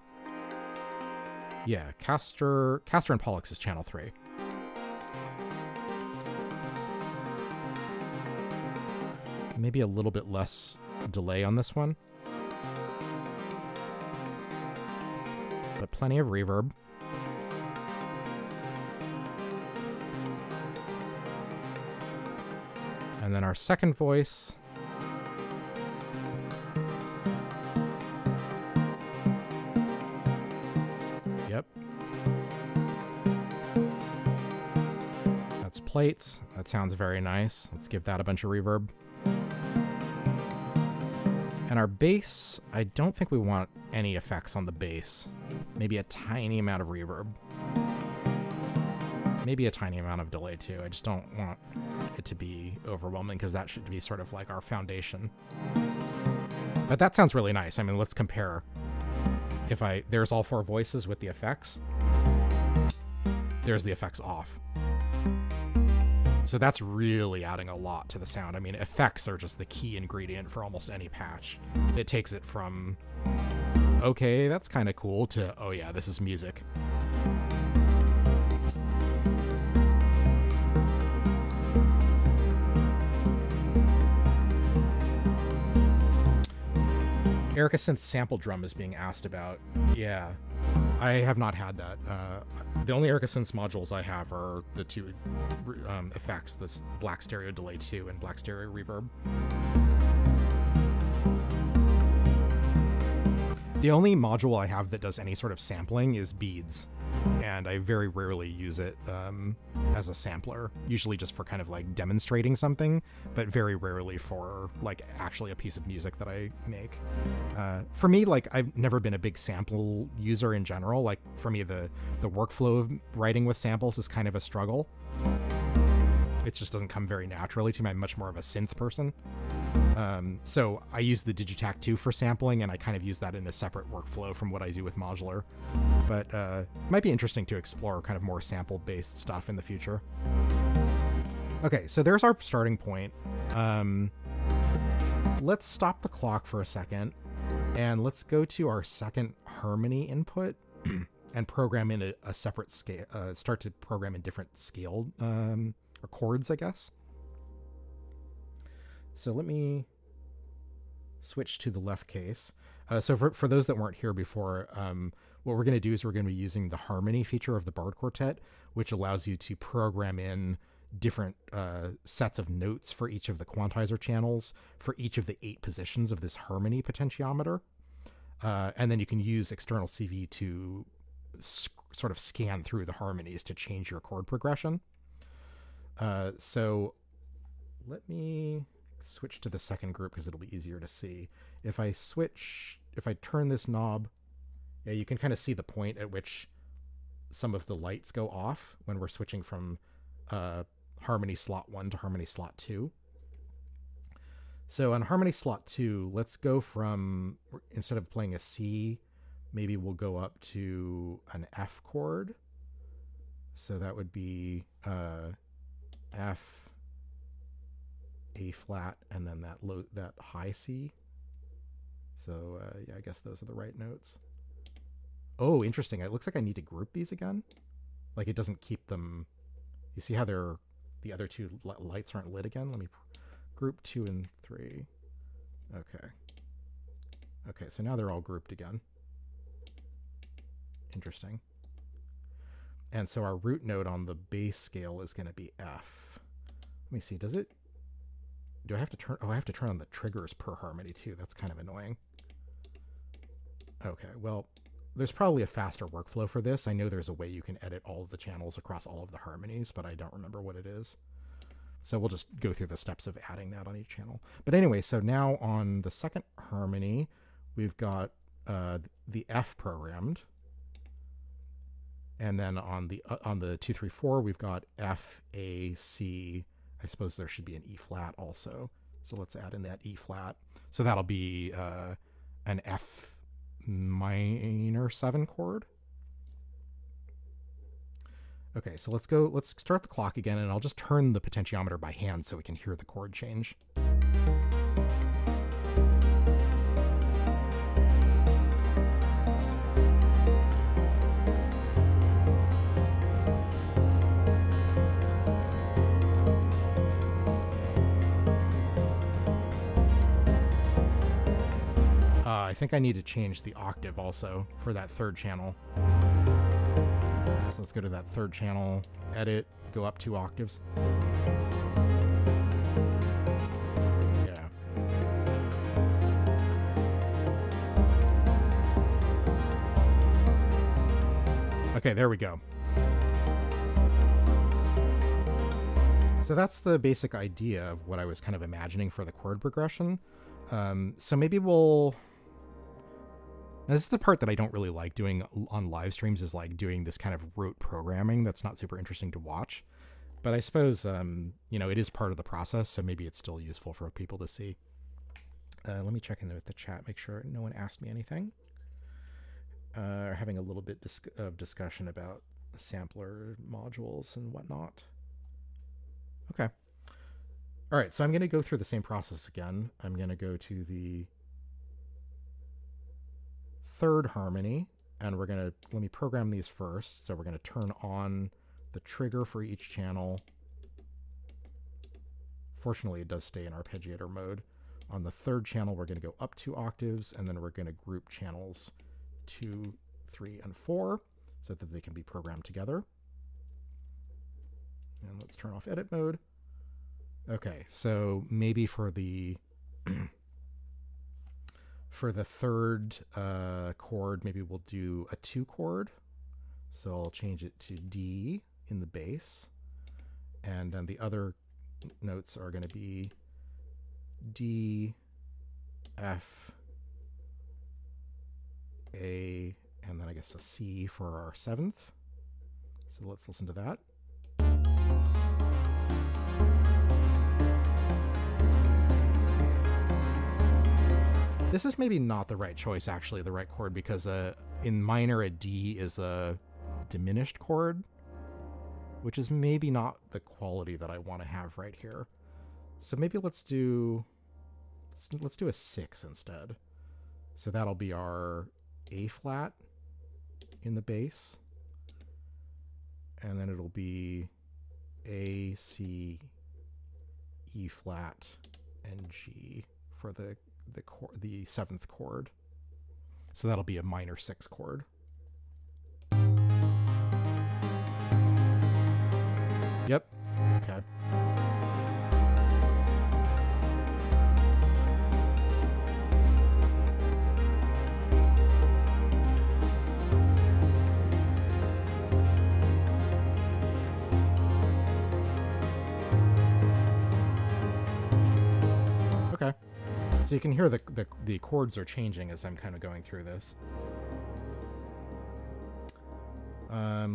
Yeah, Castor and Pollux is channel 3. Maybe a little bit less delay on this one. But plenty of reverb. And then our second voice. Yep. That's plates. That sounds very nice. Let's give that a bunch of reverb. And our bass, I don't think we want any effects on the bass. Maybe a tiny amount of reverb. Maybe a tiny amount of delay too. I just don't want it to be overwhelming because that should be sort of like our foundation. But that sounds really nice. I mean, let's compare. There's all 4 voices with the effects. There's the effects off. So that's really adding a lot to the sound. I mean, effects are just the key ingredient for almost any patch. It takes it from, okay, that's kind of cool, to, oh yeah, this is music. Erica Synth sample drum is being asked about. Yeah, I have not had that. The only Erica Synth modules I have are the 2 effects, this Black Stereo Delay 2 and Black Stereo Reverb. The only module I have that does any sort of sampling is Beads, and I very rarely use it as a sampler, usually just for kind of like demonstrating something, but very rarely for like actually a piece of music that I make. For me, like, I've never been a big sample user in general. Like, for me, the workflow of writing with samples is kind of a struggle. It just doesn't come very naturally to me. I'm much more of a synth person. So I use the Digitac 2 for sampling, and I kind of use that in a separate workflow from what I do with modular. But it might be interesting to explore kind of more sample-based stuff in the future. Okay, so there's our starting point. Let's stop the clock for a second, and let's go to our second harmony input and program in a separate scale, start to program in different scale or chords, I guess. So let me switch to the left case. So for those that weren't here before, what we're going to do is we're going to be using the harmony feature of the Bard Quartet, which allows you to program in different sets of notes for each of the quantizer channels for each of the 8 positions of this harmony potentiometer. And then you can use external CV to sort of scan through the harmonies to change your chord progression. So let me switch to the second group because it'll be easier to see. If I turn this knob, yeah, you can kind of see the point at which some of the lights go off when we're switching from harmony slot 1 to harmony slot 2. So on harmony slot 2, let's go from, instead of playing a C, maybe we'll go up to an F chord. So that would be F, A flat, and then that high C. So yeah, I guess those are the right notes. Oh, interesting. It looks like I need to group these again. Like, it doesn't keep them. You see how the other 2 lights aren't lit again? Let me group 2 and 3. Okay. Okay, so now they're all grouped again. Interesting. And so our root note on the bass scale is going to be F. Let me see. Do I have to turn? Oh, I have to turn on the triggers per harmony too. That's kind of annoying. Okay, well, there's probably a faster workflow for this. I know there's a way you can edit all of the channels across all of the harmonies, but I don't remember what it is. So we'll just go through the steps of adding that on each channel. But anyway, so now on the second harmony, we've got the F programmed. And then on the 2, 3, 4, we've got F, A, C. I suppose there should be an E flat also. So let's add in that E flat. So that'll be an F minor 7 chord. Okay, so let's start the clock again, and I'll just turn the potentiometer by hand so we can hear the chord change. I think I need to change the octave also for that third channel. So let's go to that third channel, edit, go up 2 octaves. Yeah. Okay, there we go. So that's the basic idea of what I was kind of imagining for the chord progression. So maybe Now, this is the part that I don't really like doing on live streams, is like doing this kind of rote programming that's not super interesting to watch. But I suppose, it is part of the process, so maybe it's still useful for people to see. Let me check in with the chat, make sure no one asked me anything. Having a little bit of discussion about sampler modules and whatnot. Okay. All right, so I'm going to go through the same process again. I'm going to go to the third harmony, and let me program these first. So we're going to turn on the trigger for each channel. Fortunately, it does stay in arpeggiator mode. On the third channel, we're going to go up 2 octaves, and then we're going to group channels 2, 3, and 4 so that they can be programmed together. And let's turn off edit mode. Okay, so maybe for the for the third chord, maybe we'll do a 2 chord. So I'll change it to D in the bass. And then the other notes are going to be D, F, A, and then I guess a C for our 7th. So let's listen to that. This is maybe not the right choice, actually, the right chord, because in minor, a D is a diminished chord, which is maybe not the quality that I want to have right here. So maybe let's do a 6 instead. So that'll be our A flat in the bass, and then it'll be A, C, E flat, and G for the 7th chord. So that'll be a minor 6 chord. Yep. Okay. Okay. So you can hear the chords are changing as I'm kind of going through this.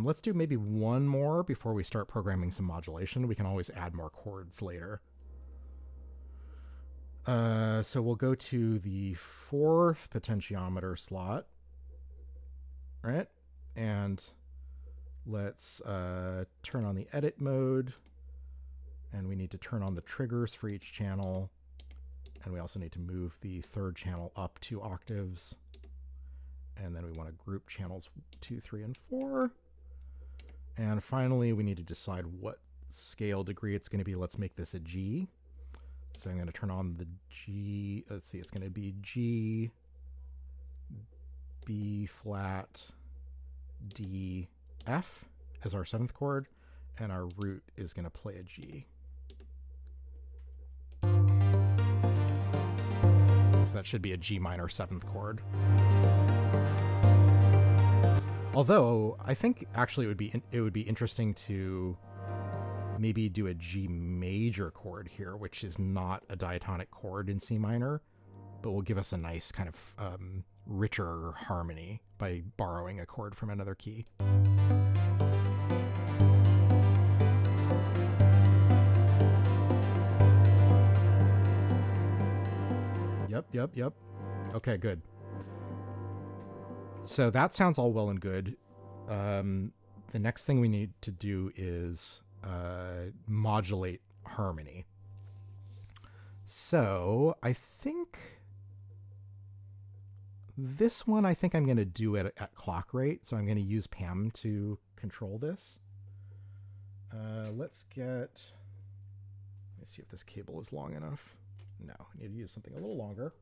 Let's do maybe one more before we start programming some modulation. We can always add more chords later. So we'll go to the 4th potentiometer slot, right? And let's turn on the edit mode. And we need to turn on the triggers for each channel. And we also need to move the 3rd channel up 2 octaves. And then we want to group channels 2, 3, and 4. And finally, we need to decide what scale degree it's going to be. Let's make this a G. So I'm going to turn on the G. Let's see, it's going to be G, B flat, D, F as our 7th chord. And our root is going to play a G. So that should be a G minor 7th chord. Although I think actually it would be interesting to maybe do a G major chord here, which is not a diatonic chord in C minor, but will give us a nice kind of richer harmony by borrowing a chord from another key. Yep. Okay, good. So that sounds all well and good. The next thing we need to do is modulate harmony. So I think this one, I'm going to do it at clock rate. So I'm going to use Pam to control this. Let's see if this cable is long enough. No, I need to use something a little longer.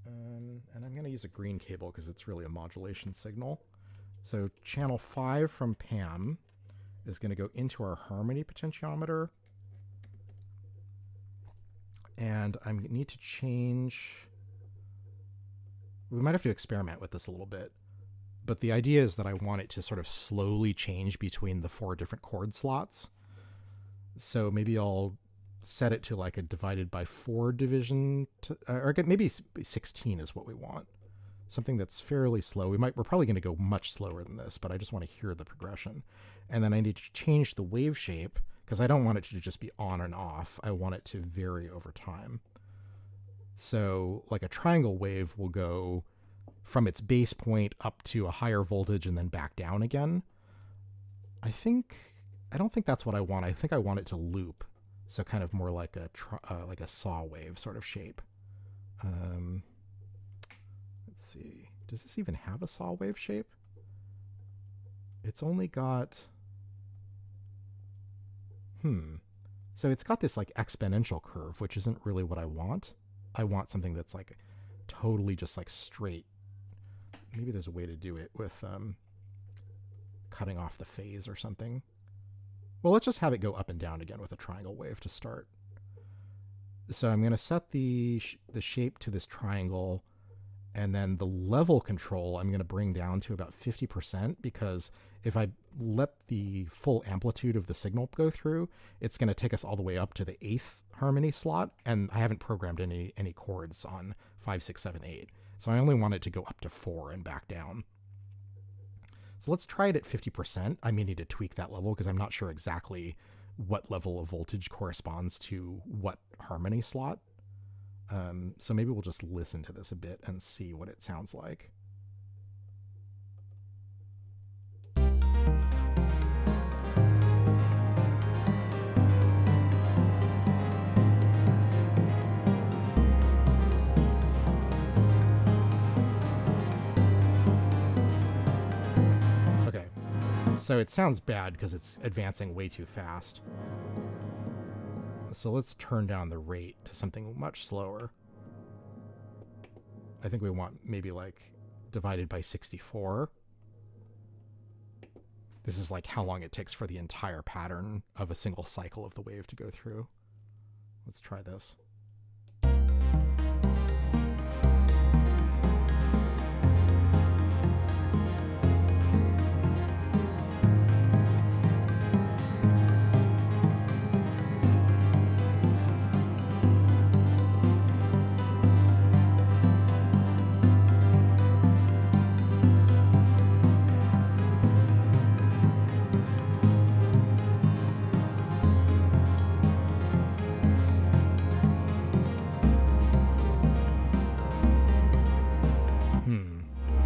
And I'm going to use a green cable because it's really a modulation signal. So channel 5 from Pam is going to go into our harmony potentiometer. And I need to change... We might have to experiment with this a little bit. But the idea is that I want it to sort of slowly change between the 4 different chord slots. So maybe I'll set it to like a divided by 4 division, or maybe 16 is what we want. Something that's fairly slow. We're probably going to go much slower than this, but I just want to hear the progression. And then I need to change the wave shape because I don't want it to just be on and off. I want it to vary over time. So like a triangle wave will go from its base point up to a higher voltage and then back down again. I don't think that's what I want. I think I want it to loop. So kind of more like a saw wave sort of shape. Let's see. Does this even have a saw wave shape? It's only got... So it's got this like exponential curve, which isn't really what I want. I want something that's like totally just like straight. Maybe there's a way to do it with cutting off the phase or something. Well, let's just have it go up and down again with a triangle wave to start. So I'm going to set the shape to this triangle, and then the level control I'm going to bring down to about 50%, because if I let the full amplitude of the signal go through, it's going to take us all the way up to the 8th harmony slot, and I haven't programmed any chords on 5, 6, 7, 8. So I only want it to go up to 4 and back down. So let's try it at 50%. I may need to tweak that level because I'm not sure exactly what level of voltage corresponds to what harmony slot. So maybe we'll just listen to this a bit and see what it sounds like. So it sounds bad because it's advancing way too fast. So let's turn down the rate to something much slower. I think we want maybe like divided by 64. This is like how long it takes for the entire pattern of a single cycle of the wave to go through. Let's try this.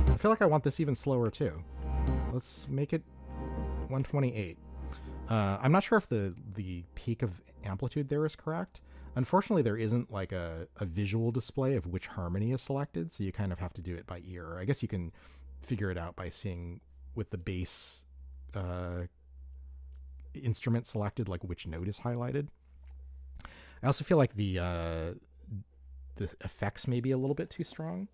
I feel like I want this even slower too. Let's make it 128. I'm not sure if the peak of amplitude there is correct. Unfortunately, there isn't like a visual display of which harmony is selected, so you kind of have to do it by ear. I guess you can figure it out by seeing with the bass instrument selected, like which note is highlighted. I also feel like the effects may be a little bit too strong.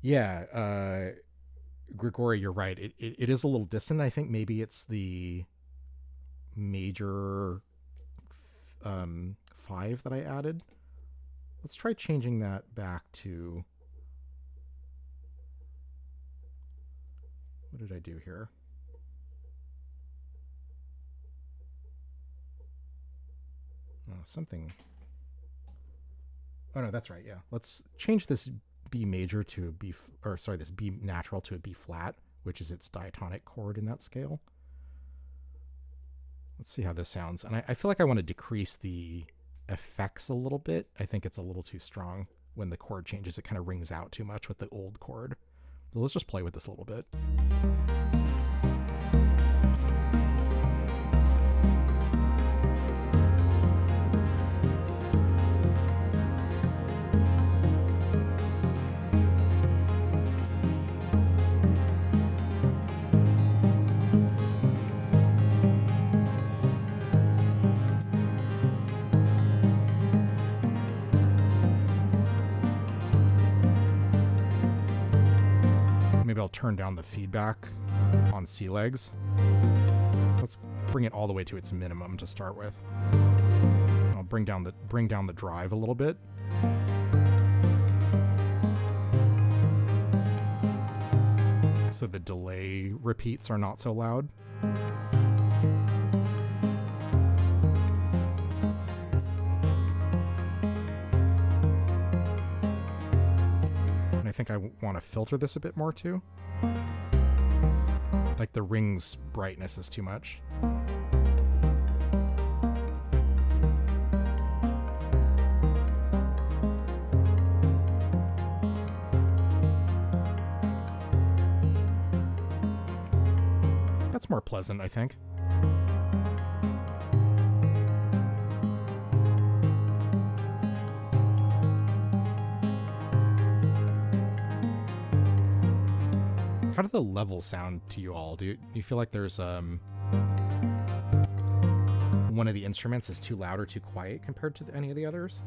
Yeah, Grigori, you're right. It is a little distant. I think maybe it's the major 5 that I added. Let's try changing that back to... What did I do here? Oh, something... Oh, no, that's right, yeah. Let's change this B major to a B, or sorry, this B natural to a B flat, which is its diatonic chord in that scale. Let's see how this sounds. And I feel like I want to decrease the effects a little bit. I think it's a little too strong. When the chord changes, it kind of rings out too much with the old chord. So let's just play with this a little bit. Maybe I'll turn down the feedback on C legs. Let's bring it all the way to its minimum to start with. I'll bring down the drive a little bit. So the delay repeats are not so loud. and I think I want to filter this a bit more too. Like the ring's brightness is too much. That's more pleasant, I think. How do the levels sound to you all? Do you feel like there's one of the instruments is too loud or too quiet compared to any of the others?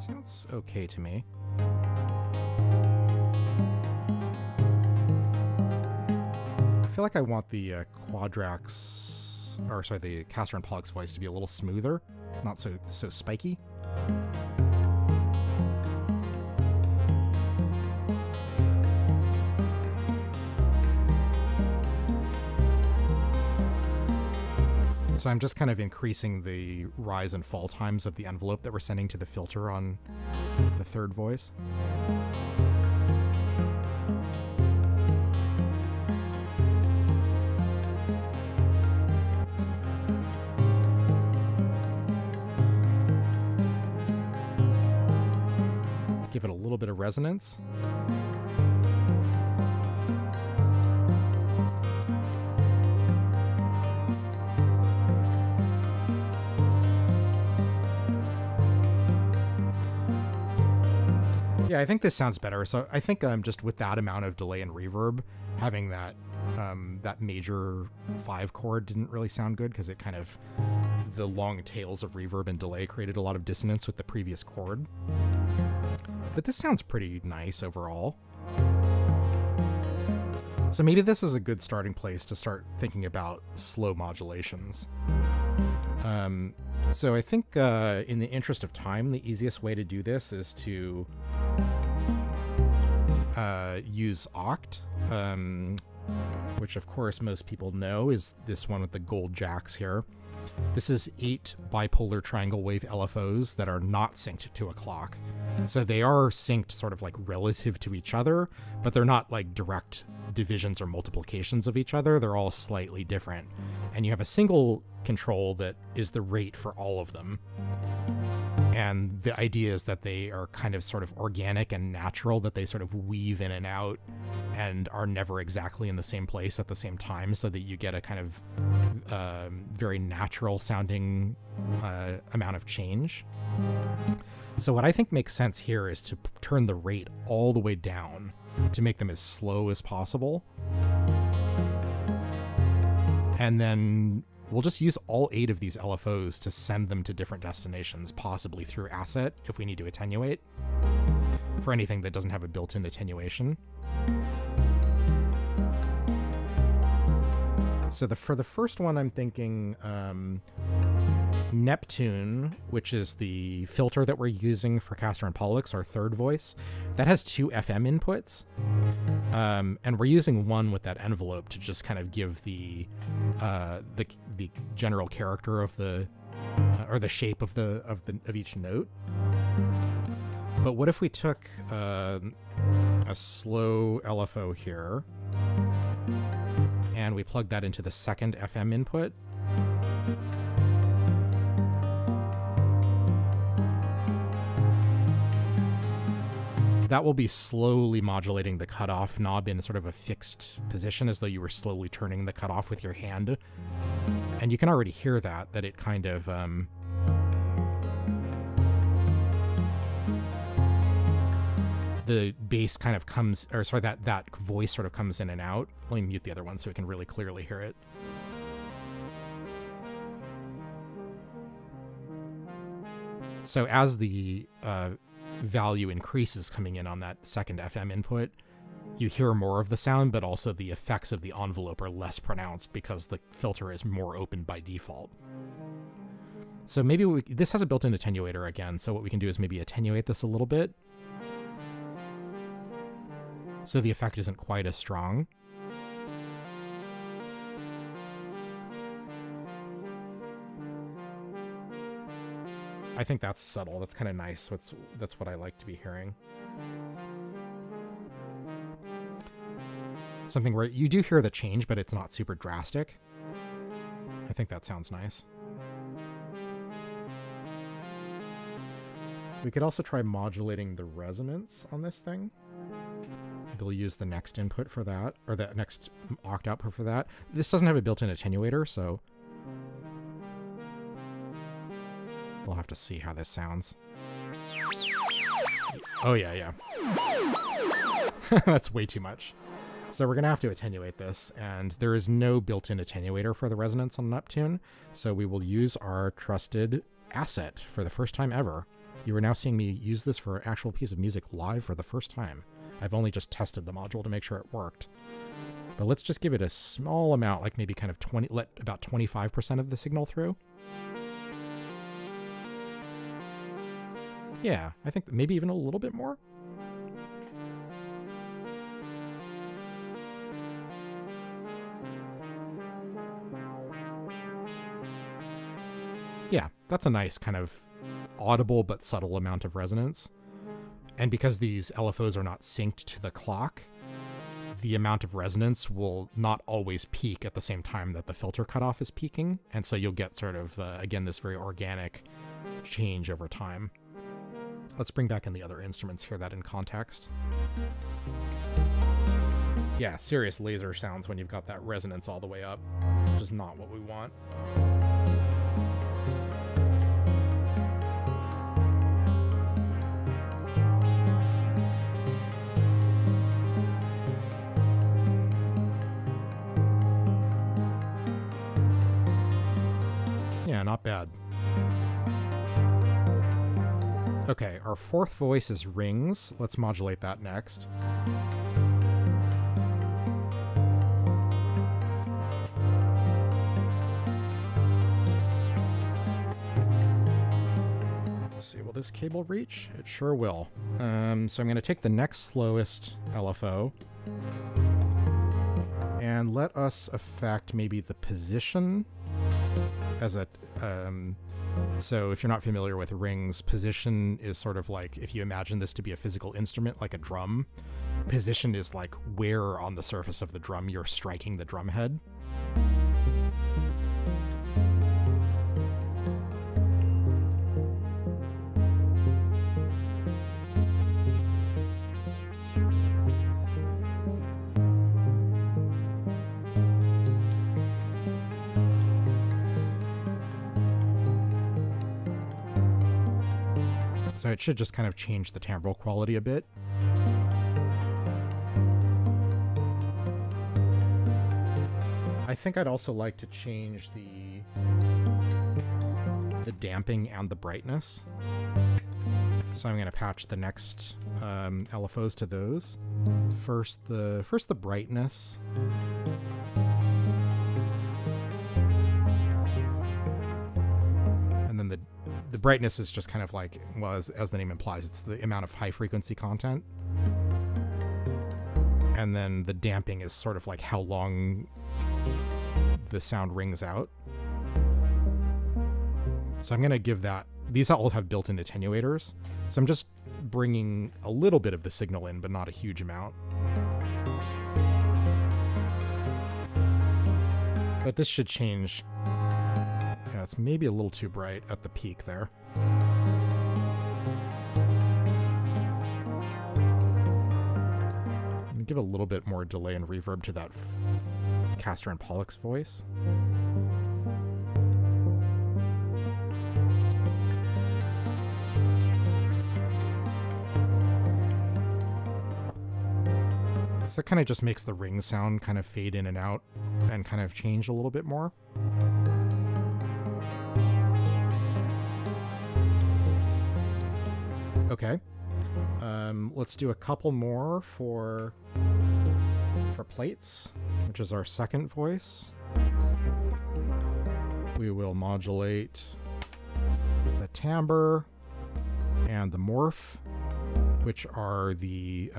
Sounds okay to me. I feel like I want the the Castor and Pollux voice to be a little smoother, not so spiky. So I'm just kind of increasing the rise and fall times of the envelope that we're sending to the filter on the third voice. Give it a little bit of resonance. Yeah, I think this sounds better. So I think just with that amount of delay and reverb, having that major 5 chord didn't really sound good because it kind of, the long tails of reverb and delay created a lot of dissonance with the previous chord. But this sounds pretty nice overall. So maybe this is a good starting place to start thinking about slow modulations. So I think in the interest of time, the easiest way to do this is to use Oct, which of course most people know is this one with the gold jacks here. This is 8 bipolar triangle wave LFOs that are not synced to a clock. So they are synced sort of like relative to each other, but they're not like direct divisions or multiplications of each other. They're all slightly different. And you have a single control that is the rate for all of them. And the idea is that they are kind of sort of organic and natural, that they sort of weave in and out and are never exactly in the same place at the same time, so that you get a kind of very natural sounding amount of change. So what I think makes sense here is to turn the rate all the way down to make them as slow as possible. And then we'll just use all 8 of these LFOs to send them to different destinations, possibly through asset if we need to attenuate, for anything that doesn't have a built-in attenuation. So for the first one, I'm thinking Neptune, which is the filter that we're using for Castor and Pollux, our third voice, that has 2 FM inputs. And we're using one with that envelope to just kind of give the general character of the or the shape of each note. But what if we took a slow LFO here and we plug that into the second FM input? That will be slowly modulating the cutoff knob in sort of a fixed position, as though you were slowly turning the cutoff with your hand. And you can already hear that it kind of the bass kind of comes, or sorry, that voice sort of comes in and out. Let me mute the other one so we can really clearly hear it. So as the value increases coming in on that second FM input, you hear more of the sound, but also the effects of the envelope are less pronounced because the filter is more open by default. So maybe this has a built-in attenuator again, so what we can do is maybe attenuate this a little bit so the effect isn't quite as strong. I think that's subtle. That's kind of nice. That's what I like to be hearing. Something where you do hear the change, but it's not super drastic. I think that sounds nice. We could also try modulating the resonance on this thing. Maybe we'll use the next input for that, or the next oct output for that. This doesn't have a built-in attenuator, so we'll have to see how this sounds. Oh, yeah. That's way too much. So we're going to have to attenuate this, and there is no built-in attenuator for the resonance on Neptune, so we will use our trusted asset for the first time ever. You are now seeing me use this for an actual piece of music live for the first time. I've only just tested the module to make sure it worked. But let's just give it a small amount, like maybe kind of let about 25% of the signal through. Yeah, I think maybe even a little bit more. Yeah, that's a nice kind of audible but subtle amount of resonance. And because these LFOs are not synced to the clock, the amount of resonance will not always peak at the same time that the filter cutoff is peaking. And so you'll get sort of, again, this very organic change over time. Let's bring back in the other instruments, hear that in context. Yeah, serious laser sounds when you've got that resonance all the way up, which is not what we want. Yeah, not bad. Okay, our fourth voice is rings. Let's modulate that next. Let's see, will this cable reach? It sure will. So I'm going to take the next slowest LFO and let us affect maybe the position as a... So if you're not familiar with rings, position is sort of like, if you imagine this to be a physical instrument like a drum, position is like where on the surface of the drum you're striking the drum head. So it should just kind of change the timbral quality a bit. I think I'd also like to change the damping and the brightness. So I'm going to patch the next LFOs to those. First the brightness. And then the brightness is just kind of like, well, as the name implies, it's the amount of high frequency content. And then the damping is sort of like how long the sound rings out. So I'm going to give that, these all have built-in attenuators. So I'm just bringing a little bit of the signal in, but not a huge amount. But this should change. Yeah, it's maybe a little too bright at the peak there. Give a little bit more delay and reverb to that Castor and Pollux voice. So it kind of just makes the ring sound kind of fade in and out and kind of change a little bit more. Okay. Let's do a couple more for plates, which is our second voice. We will modulate the timbre and the morph, which are the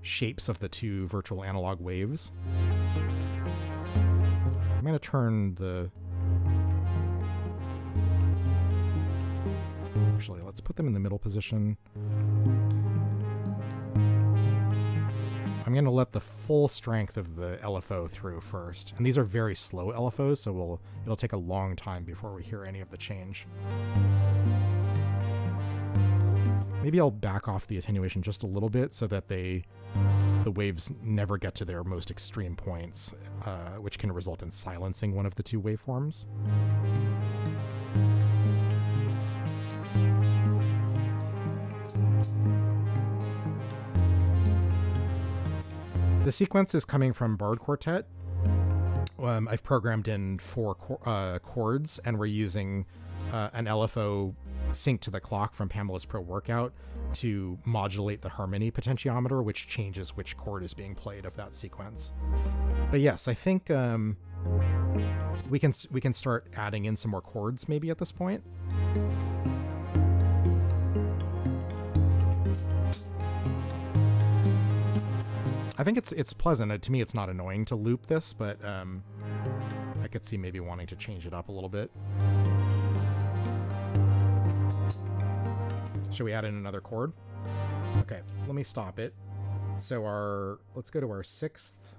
shapes of the two virtual analog waves. I'm going to turn the actually. Let's put them in the middle position. I'm going to let the full strength of the LFO through first. And these are very slow LFOs, so it'll take a long time before we hear any of the change. Maybe I'll back off the attenuation just a little bit so that the waves never get to their most extreme points, which can result in silencing one of the two waveforms. The sequence is coming from Bard Quartet. I've programmed in 4 chords, and we're using an LFO synced to the clock from Pamela's Pro Workout to modulate the harmony potentiometer, which changes which chord is being played of that sequence. But yes, I think we can start adding in some more chords maybe at this point. I think it's pleasant. To me, it's not annoying to loop this, but I could see maybe wanting to change it up a little bit. Should we add in another chord? Okay, let me stop it. So let's go to our 6th,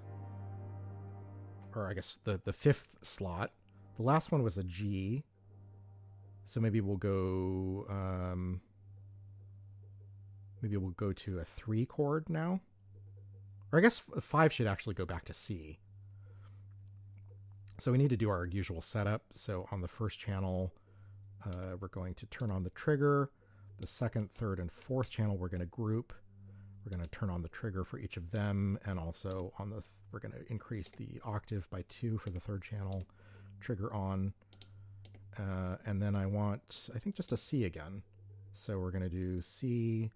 or I guess the 5th slot. The last one was a G. So maybe we'll go to a 3 chord now. Or I guess 5 should actually go back to C. So we need to do our usual setup. So on the first channel, we're going to turn on the trigger. The 2nd, 3rd, and 4th channel we're going to group. We're going to turn on the trigger for each of them, and also on we're going to increase the octave by 2 for the 3rd channel. Trigger on, and then I think just a C again. So we're going to do C,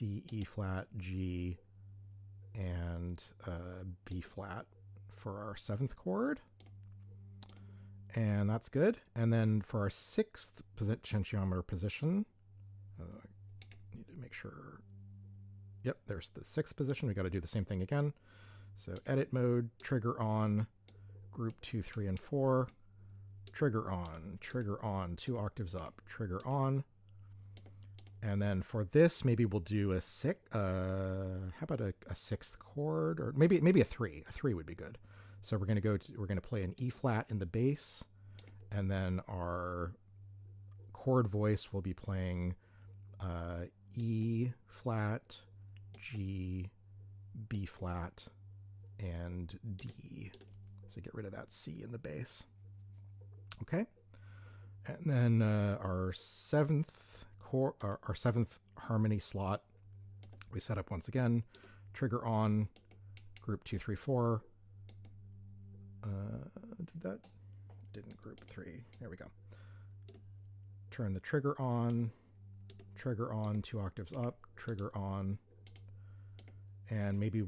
E flat, G, and B flat for our 7th chord. And that's good. And then for our 6th potentiometer position, I need to make sure. Yep, there's the 6th position. We got to do the same thing again. So edit mode, trigger on, group 2, 3, and 4, trigger on, 2 octaves up, trigger on. And then for this, maybe we'll do a how about a 6th chord, or maybe a 3. A 3 would be good. So we're going to play an E flat in the bass, and then our chord voice will be playing E flat, G, B flat, and D. So get rid of that C in the bass. Okay. And then our 7th harmony slot, we set up once again, trigger on, group 2, 3, 4. Did that? Didn't group 3. There we go. Turn the trigger on, 2 octaves up, trigger on, and maybe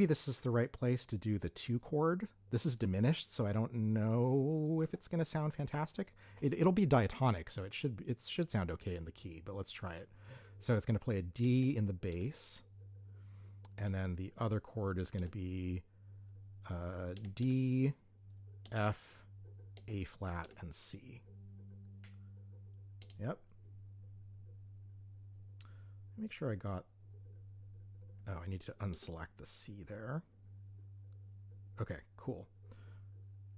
this is the right place to do the 2 chord. This is diminished, so I don't know if it's going to sound fantastic. It'll be diatonic, so it should sound okay in the key, but let's try it. So it's going to play a D in the bass, and then the other chord is going to be D, F, A flat, and C. Yep. Make sure I got... Oh, I need to unselect the C there. Okay, cool.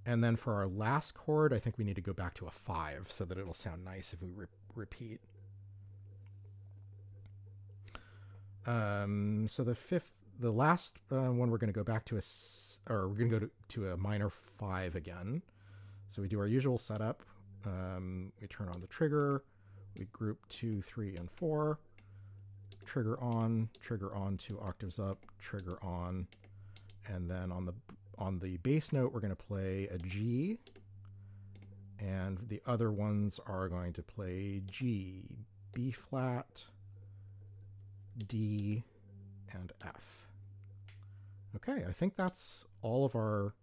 And then for our last chord, I think we need to go back to a 5 so that it'll sound nice if we repeat. So the last one we're going to go back to we're going to go to a minor 5 again. So we do our usual setup. We turn on the trigger. We group 2, 3, and 4. Trigger on, 2 octaves up, trigger on, and then on the bass note we're going to play a G, and the other ones are going to play G, B flat, D, and F. Okay, I think that's all of our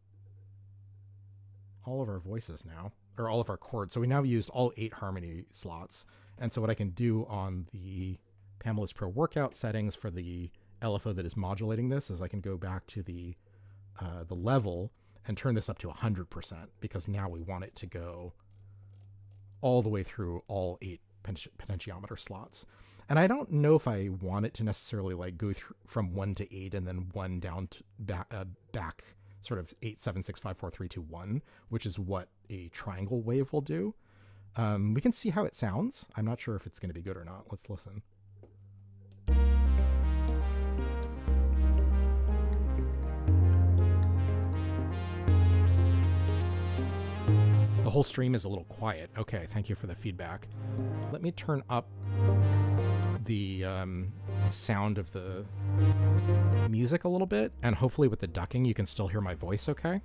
voices now, or all of our chords. So we now used all 8 harmony slots, and so what I can do on the Pamela's Pro Workout settings for the LFO that is modulating this is I can go back to the level and turn this up to 100%, because now we want it to go all the way through all 8 potentiometer slots. And I don't know if I want it to necessarily like go through from 1 to 8 and then 1 down to back sort of 8, 7, 6, 5, 4, 3, 2, 1, which is what a triangle wave will do. We can see how it sounds. I'm not sure if it's going to be good or not. Let's listen. The whole stream is a little quiet. Okay, thank you for the feedback. Let me turn up the sound of the music a little bit, and hopefully with the ducking you can still hear my voice okay.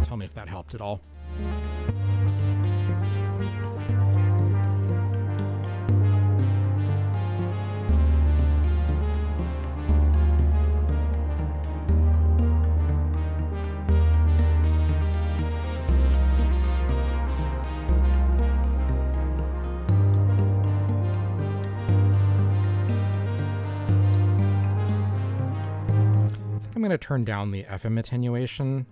Tell me if that helped at all. I'm going to turn down the FM attenuation,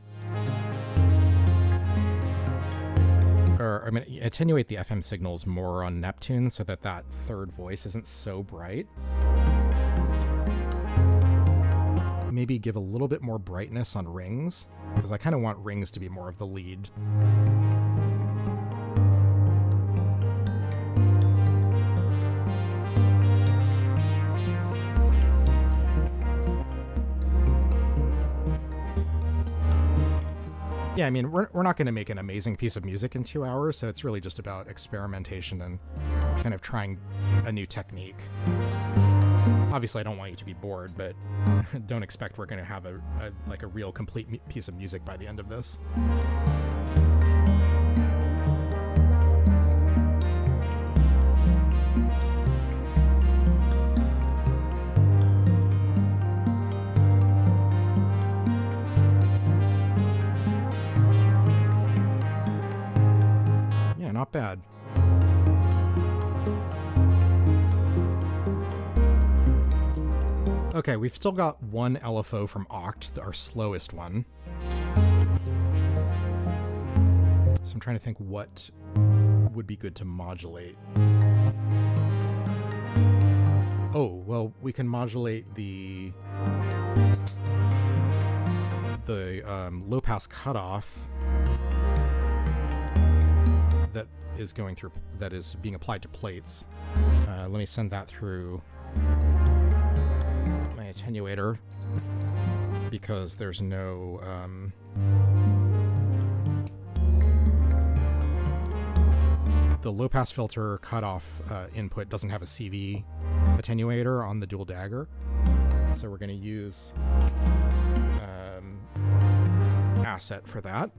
or I'm going to attenuate the FM signals more on Neptune so that that third voice isn't so bright. Maybe give a little bit more brightness on rings, because I kind of want rings to be more of the lead. Yeah, I mean, we're not going to make an amazing piece of music in 2 hours, so it's really just about experimentation and kind of trying a new technique. Obviously, I don't want you to be bored, but don't expect we're going to have a real complete piece of music by the end of this. Not bad. Okay, we've still got one LFO from Oct, our slowest one. So I'm trying to think what would be good to modulate. Oh, well, we can modulate the low pass cutoff that is being applied to plates. Let me send that through my attenuator, because there's no the low pass filter cutoff input doesn't have a CV attenuator on the dual dagger, so we're going to use asset for that.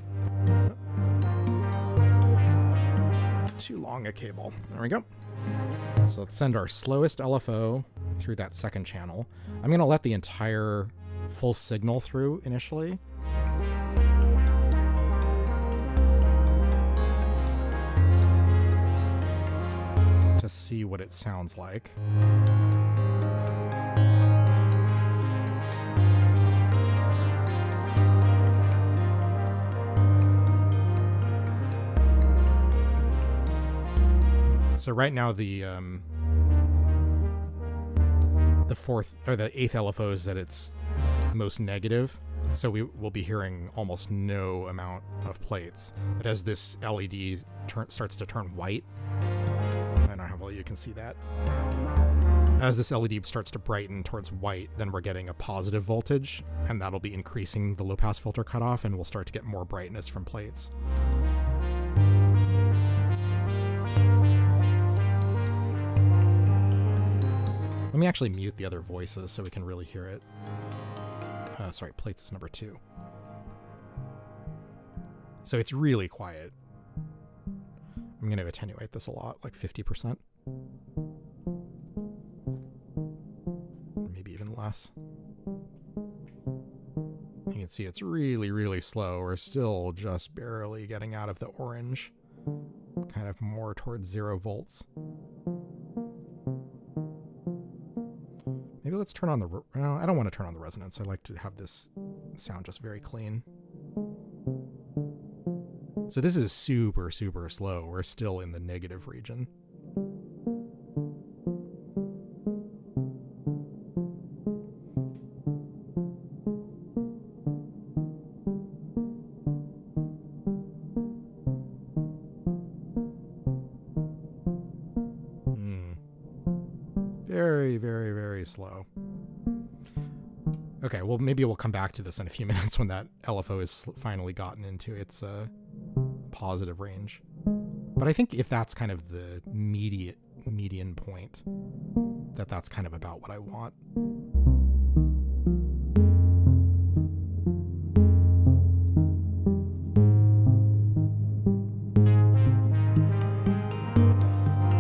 Too long a cable. There we go. So let's send our slowest LFO through that second channel. I'm going to let the entire full signal through initially. To see what it sounds like. So right now the fourth or the eighth LFO is at its most negative, so we will be hearing almost no amount of plates. But as this LED starts to turn white, I don't know how well you can see that. As this LED starts to brighten towards white, then we're getting a positive voltage, and that'll be increasing the low pass filter cutoff, and we'll start to get more brightness from plates. Let me actually mute the other voices so we can really hear it. Sorry, plates is number 2. So it's really quiet. I'm going to attenuate this a lot, like 50%. Maybe even less. You can see it's really, really slow. We're still just barely getting out of the orange. Kind of more towards 0 volts. Maybe let's turn on the... Well, I don't want to turn on the resonance. I like to have this sound just very clean. So this is super, super slow. We're still in the negative region. Very, very, very slow. Okay, well, maybe we'll come back to this in a few minutes when that LFO has finally gotten into its positive range. But I think if that's kind of the median point, that's kind of about what I want.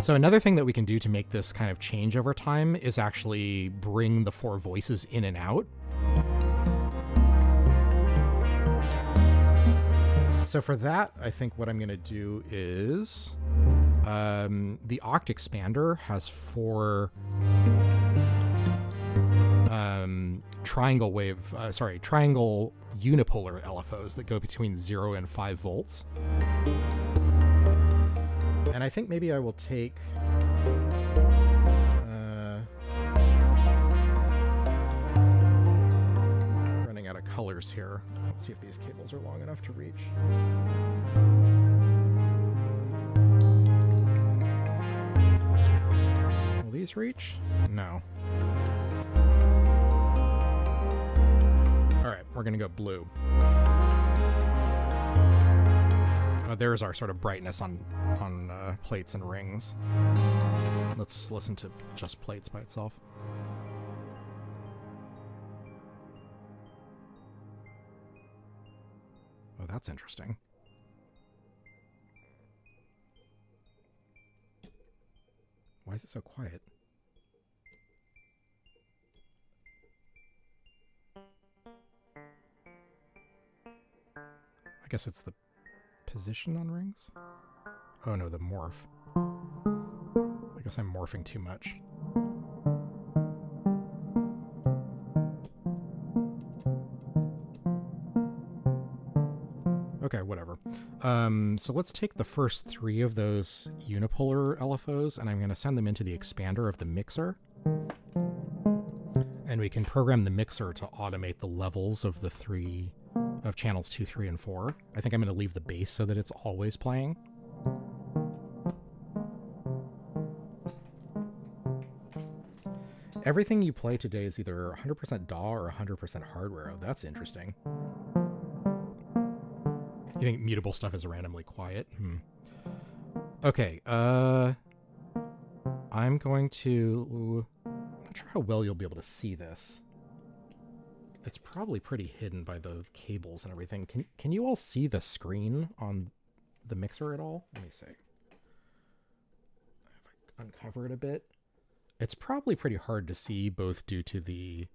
So another thing that we can do to make this kind of change over time is actually bring the four voices in and out. So for that, I think what I'm going to do is the Oct Expander has four triangle unipolar LFOs that go between 0 and 5 volts. And I think maybe I will take running out of colors here. Let's see if these cables are long enough to reach. Will these reach? No. All right, we're gonna go blue. There's our sort of brightness on plates and rings. Let's listen to just plates by itself. Oh, that's interesting. Why is it so quiet? I guess it's the position on rings? Oh no, the morph. I guess I'm morphing too much. Okay, whatever. So let's take the first 3 of those unipolar LFOs and I'm going to send them into the expander of the mixer. And we can program the mixer to automate the levels of the 3 of channels 2, 3, and 4. I think I'm going to leave the bass so that it's always playing. Everything you play today is either 100% DAW or 100% hardware. Oh, that's interesting. You think mutable stuff is randomly quiet? Okay, I'm going to... I'm not sure how well you'll be able to see this. It's probably pretty hidden by the cables and everything. Can you all see the screen on the mixer at all? Let me see. If I uncover it a bit. It's probably pretty hard to see, both due to the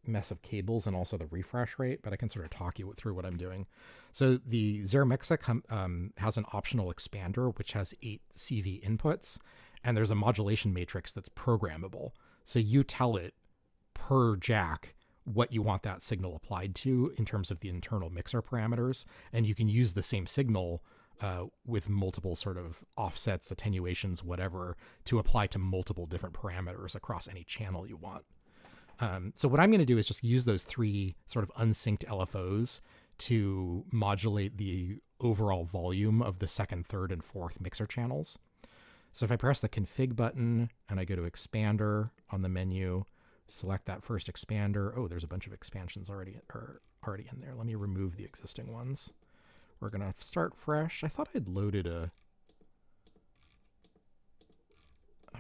mess of cables and also the refresh rate, but I can sort of talk you through what I'm doing. So the Xeromixa has an optional expander, which has 8 CV inputs, and there's a modulation matrix that's programmable. So you tell it per jack what you want that signal applied to in terms of the internal mixer parameters, and you can use the same signal with multiple sort of offsets, attenuations, whatever, to apply to multiple different parameters across any channel you want. So what I'm going to do is just use those 3 sort of unsynced LFOs to modulate the overall volume of the 2nd, 3rd, and 4th mixer channels. So if I press the config button and I go to expander on the menu, select that first expander. Oh, there's a bunch of expansions already in there. Let me remove the existing ones. We're going to start fresh. I thought I'd loaded a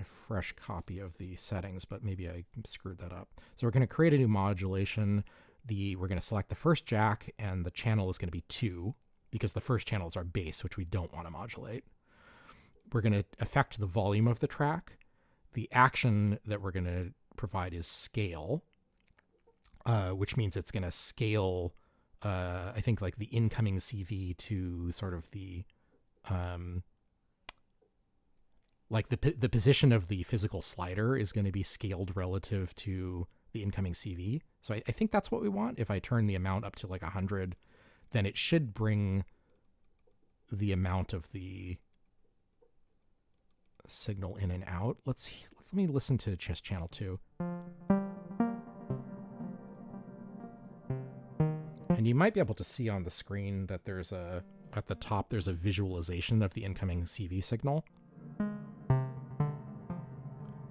fresh copy of the settings, but maybe I screwed that up. So we're going to create a new modulation. We're going to select the first jack, and the channel is going to be 2, because the first channel is our bass, which we don't want to modulate. We're going to affect the volume of the track. The action that we're going to provide is scale, which means it's going to scale, I think, like the incoming CV to sort of the like the position of the physical slider is going to be scaled relative to the incoming CV. So I think that's what we want. If I turn the amount up to like 100, then it should bring the amount of the signal in and out. Let me listen to just channel 2. And you might be able to see on the screen that at the top there's a visualization of the incoming CV signal.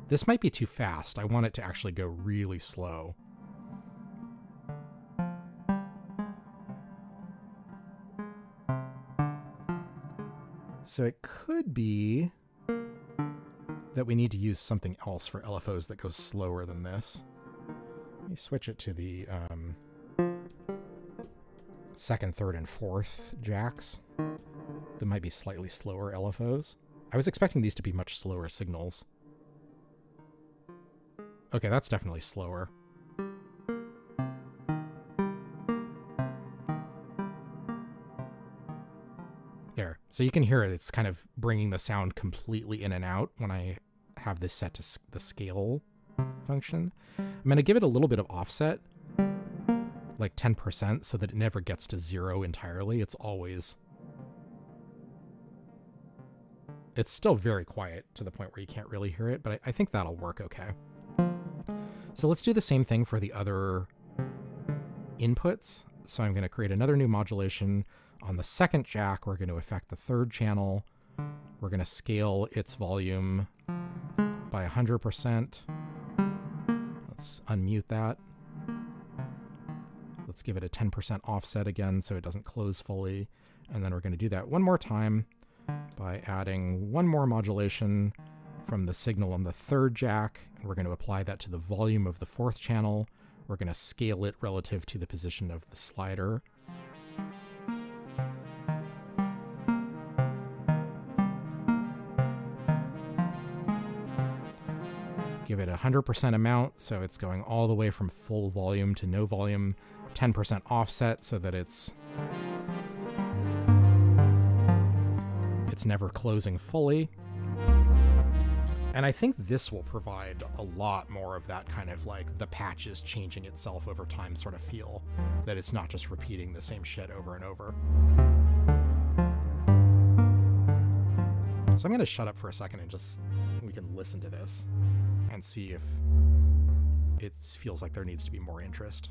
This might be too fast. I want it to actually go really slow. So it could be that we need to use something else for LFOs that goes slower than this. Let me switch it to the second, third, and fourth jacks. That might be slightly slower LFOs. I was expecting these to be much slower signals. Okay, that's definitely slower. There. So you can hear it. It's kind of bringing the sound completely in and out when I have this set to the scale function. I'm going to give it a little bit of offset, like 10%, so that it never gets to 0 entirely. It's still very quiet to the point where you can't really hear it, but I think that'll work okay. So let's do the same thing for the other inputs. So I'm going to create another new modulation. On the second jack, we're going to affect the third channel. We're going to scale its volume by 100%. Let's unmute that. Let's give it a 10% offset again so it doesn't close fully. And then we're going to do that one more time by adding one more modulation from the signal on the third jack. We're going to apply that to the volume of the fourth channel. We're going to scale it relative to the position of the slider. Give it a 100% amount, so it's going all the way from full volume to no volume. 10% offset so that it's never closing fully. And I think this will provide a lot more of that kind of like the patch is changing itself over time sort of feel, that it's not just repeating the same shit over and over. So I'm going to shut up for a second and we can listen to this and see if it feels like there needs to be more interest.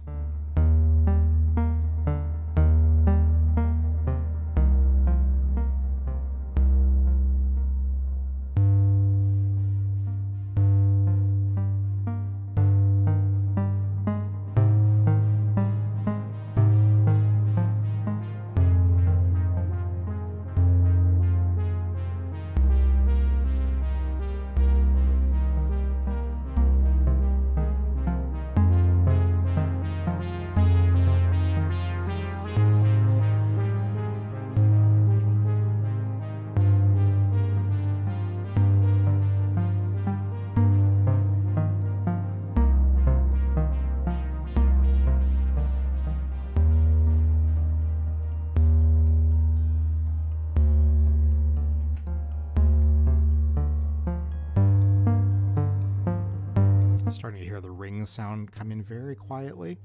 Starting to hear the ring sound come in very quietly.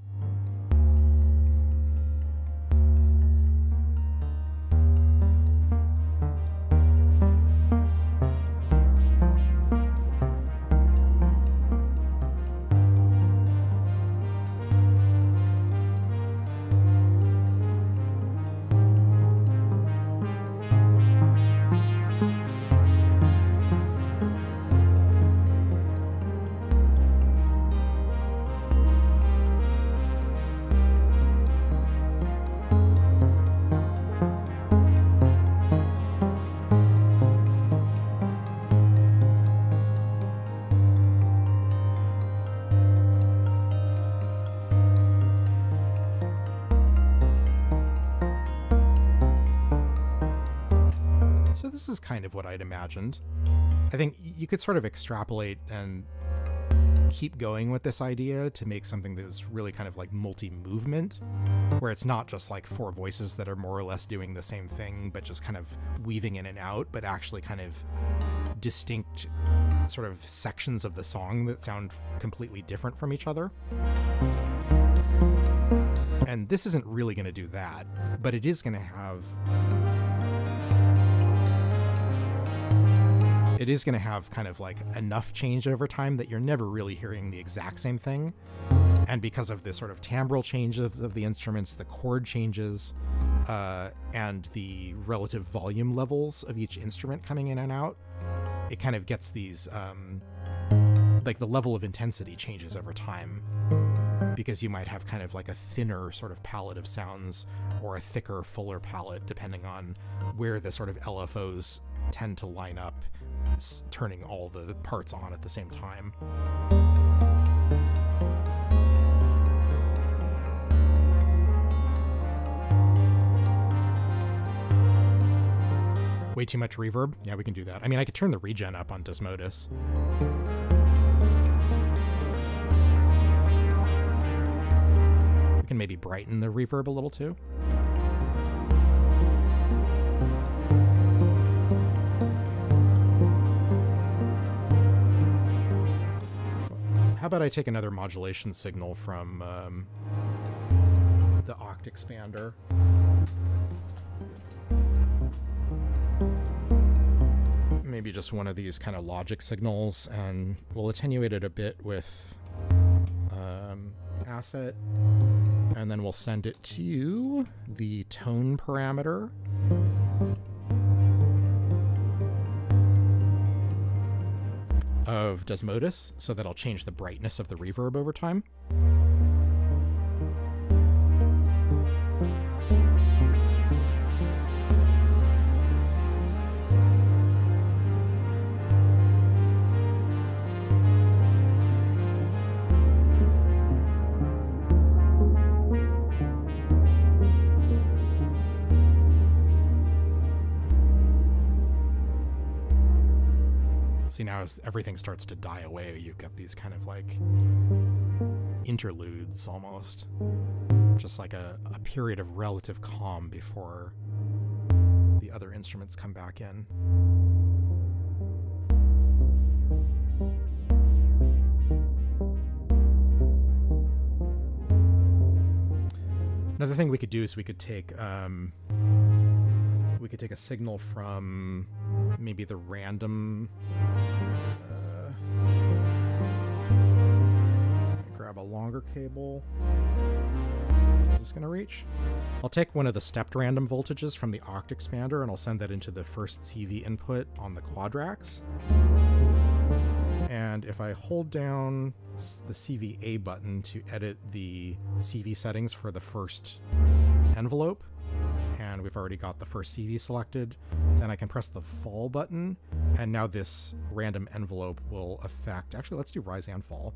So this is kind of what I'd imagined. I think you could sort of extrapolate and keep going with this idea to make something that's really kind of like multi-movement, where it's not just like four voices that are more or less doing the same thing, but just kind of weaving in and out, but actually kind of distinct sort of sections of the song that sound completely different from each other. And this isn't really going to do that, but it is going to have... It is going to have kind of like enough change over time that you're never really hearing the exact same thing. And because of the sort of timbral changes of the instruments, the chord changes, and the relative volume levels of each instrument coming in and out, it kind of gets these, like the level of intensity changes over time, because you might have kind of like a thinner sort of palette of sounds or a thicker, fuller palette, depending on where the sort of LFOs tend to line up, turning all the parts on at the same time. Way too much reverb? Yeah, we can do that. I mean, I could turn the regen up on Desmodus. We can maybe brighten the reverb a little too. How about I take another modulation signal from the Oct Expander? Maybe just one of these kind of logic signals, and we'll attenuate it a bit with asset, and then we'll send it to the tone parameter. Of Desmodus, so that I'll change the brightness of the reverb over time. See, now as everything starts to die away, you've got these kind of like interludes almost. Just like a period of relative calm before the other instruments come back in. Another thing we could do is we could take a signal from maybe the random. Grab a longer cable. Is this going to reach? I'll take one of the stepped random voltages from the Oct Expander, and I'll send that into the first CV input on the Quadrax. And if I hold down the CVA button to edit the CV settings for the first envelope, and we've already got the first CV selected, then I can press the fall button, and now this random envelope will affect... Actually, let's do rise and fall.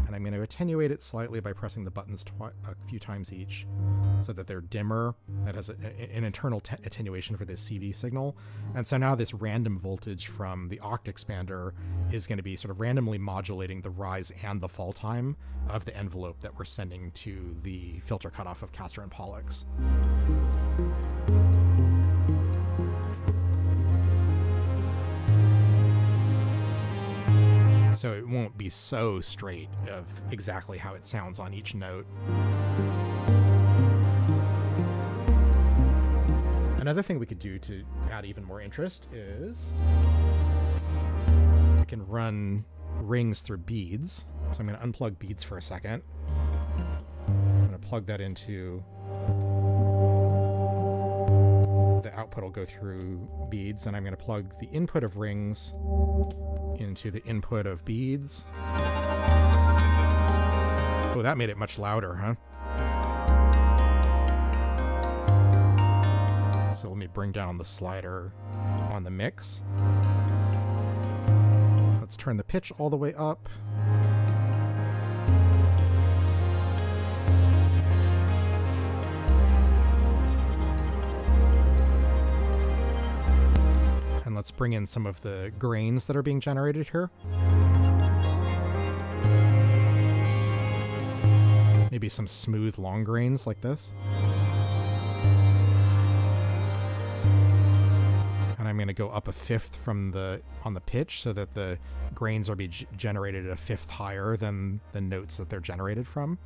And I'm going to attenuate it slightly by pressing the buttons a few times each, so that they're dimmer. That has an internal attenuation for this CV signal. And so now this random voltage from the Oct Expander is going to be sort of randomly modulating the rise and the fall time of the envelope that we're sending to the filter cutoff of Castor and Pollux. So it won't be so straight of exactly how it sounds on each note. Another thing we could do to add even more interest is we can run rings through beads. So I'm going to unplug beads for a second. I'm going to plug that into... The output will go through beads, and I'm going to plug the input of rings into the input of beads. Oh, that made it much louder, huh? So let me bring down the slider on the mix. Let's turn the pitch all the way up. And let's bring in some of the grains that are being generated here. Maybe some smooth long grains like this. And I'm going to go up a fifth from on the pitch so that the grains are generated at a fifth higher than the notes that they're generated from.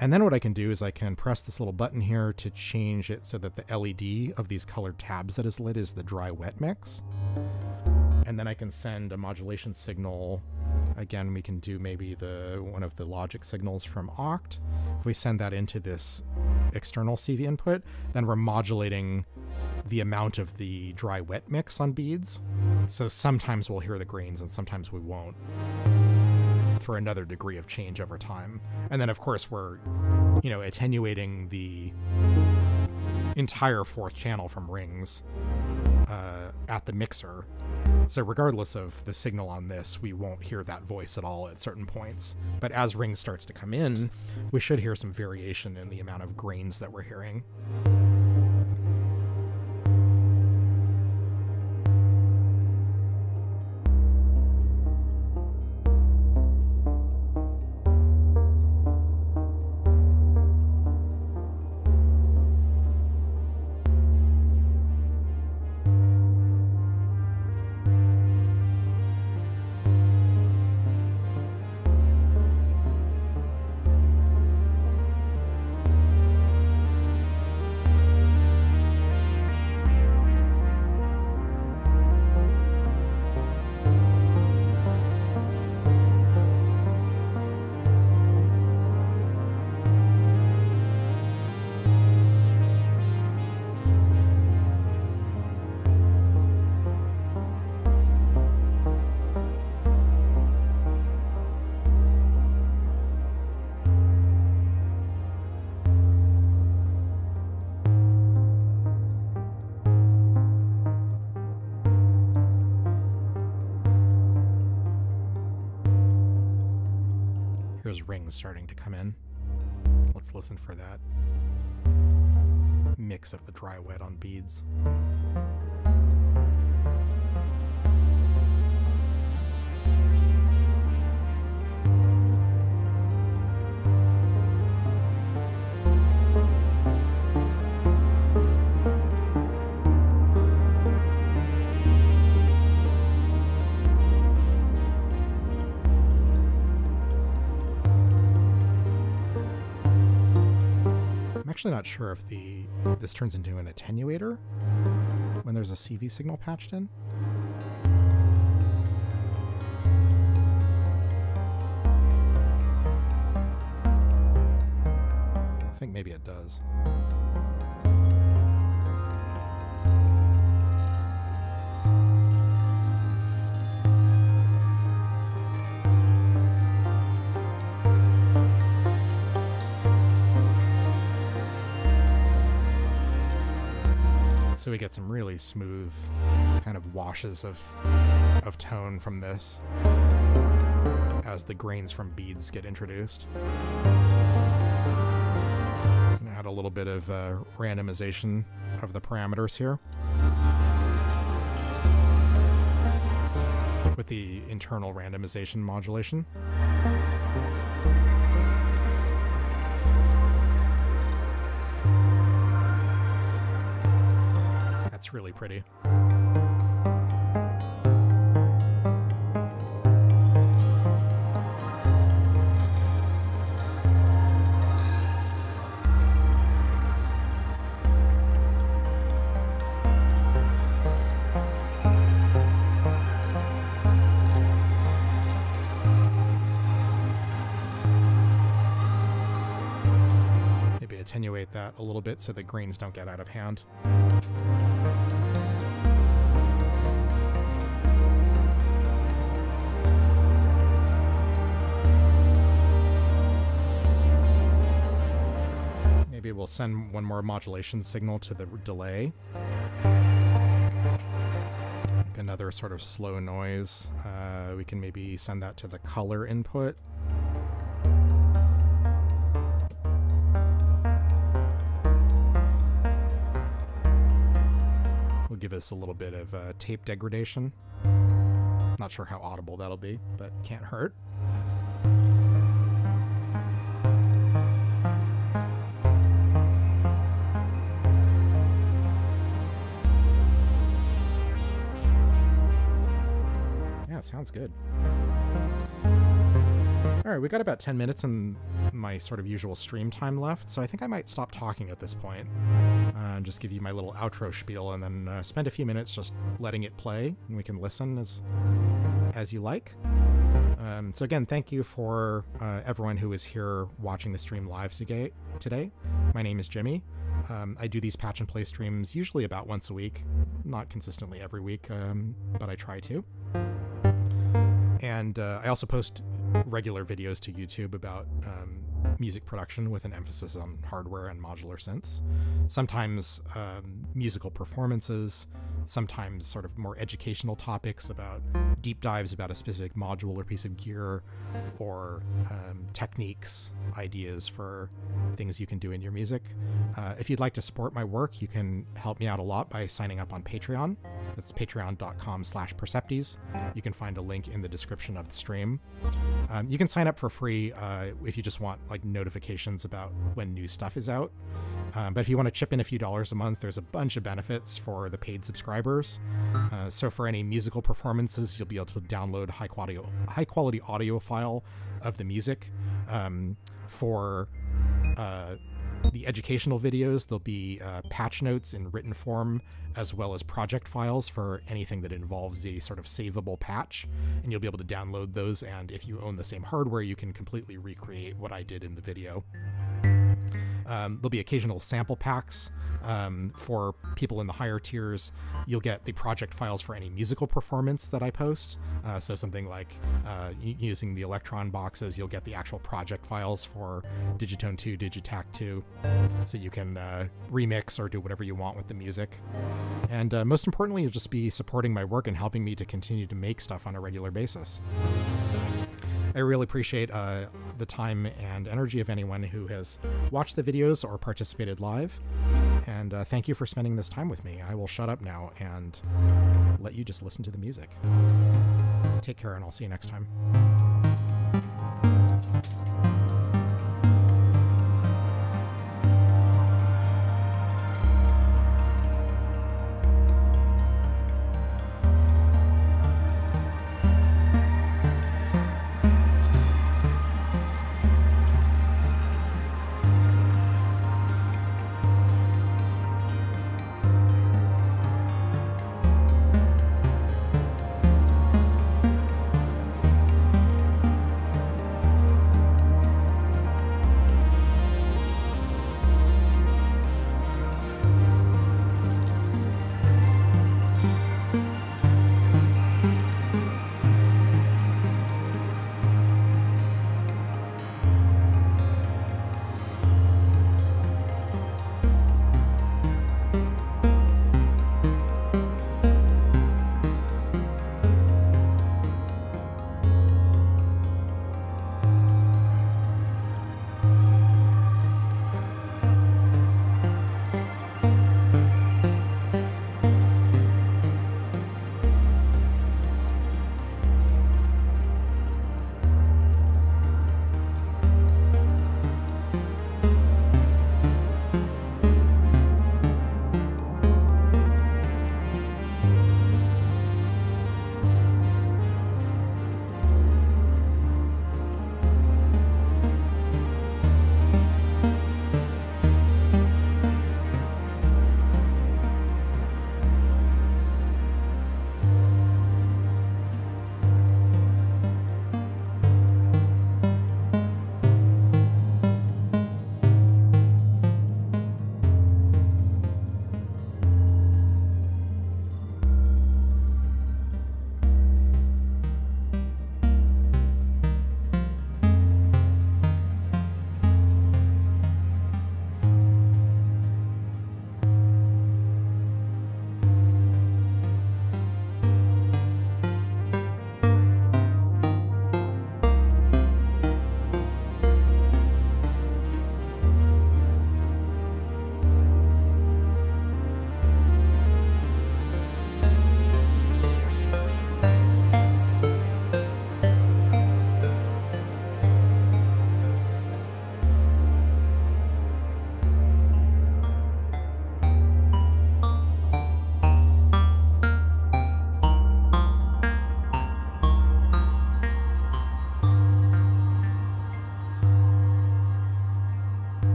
And then what I can do is I can press this little button here to change it so that the LED of these colored tabs that is lit is the dry wet mix. And then I can send a modulation signal. Again, we can do maybe one of the logic signals from Oct. If we send that into this external CV input, then we're modulating the amount of the dry wet mix on beads. So sometimes we'll hear the grains and sometimes we won't, for another degree of change over time. And then of course we're, attenuating the entire fourth channel from rings at the mixer. So regardless of the signal on this, we won't hear that voice at all at certain points. But as rings starts to come in, we should hear some variation in the amount of grains that we're hearing. Here's rings starting to come in. Let's listen for that mix of the dry wet on beads. Actually not sure if this turns into an attenuator when there's a CV signal patched in. I think maybe it does. So we get some really smooth kind of washes of tone from this as the grains from beads get introduced. I'm gonna add a little bit of randomization of the parameters here with the internal randomization modulation. That's really pretty. Maybe attenuate that a little bit so the grains don't get out of hand. Maybe we'll send one more modulation signal to the delay. Another sort of slow noise. We can maybe send that to the color input. Will give us a little bit of tape degradation. Not sure how audible that'll be, but can't hurt. sounds good. All right, we got about 10 minutes in my sort of usual stream time left, so I think I might stop talking at this point and just give you my little outro spiel, and then spend a few minutes just letting it play, and we can listen as you like. So again, thank you for everyone who is here watching the stream live today. My name is Jimmy. I do these patch and play streams usually about once a week, not consistently every week, but I try to. And I also post regular videos to YouTube about music production with an emphasis on hardware and modular synths. Sometimes musical performances, sometimes sort of more educational topics about deep dives about a specific module or piece of gear, or techniques, ideas for things you can do in your music. If you'd like to support my work, you can help me out a lot by signing up on Patreon. That's patreon.com/Percepties. You can find a link in the description of the stream. You can sign up for free if you just want like notifications about when new stuff is out. But if you want to chip in a few dollars a month, there's a bunch of benefits for the paid subscribers. So for any musical performances, you'll be able to download high quality audio file of the music. For the educational videos, there'll be patch notes in written form, as well as project files for anything that involves a sort of savable patch, and you'll be able to download those, and if you own the same hardware, you can completely recreate what I did in the video. There'll be occasional sample packs for people in the higher tiers. You'll get the project files for any musical performance that I post. So something like using the Electron boxes, you'll get the actual project files for Digitone 2, Digitac 2, so you can remix or do whatever you want with the music. And most importantly, you'll just be supporting my work and helping me to continue to make stuff on a regular basis. I really appreciate the time and energy of anyone who has watched the videos or participated live, and thank you for spending this time with me. I will shut up now and let you just listen to the music. Take care, and I'll see you next time.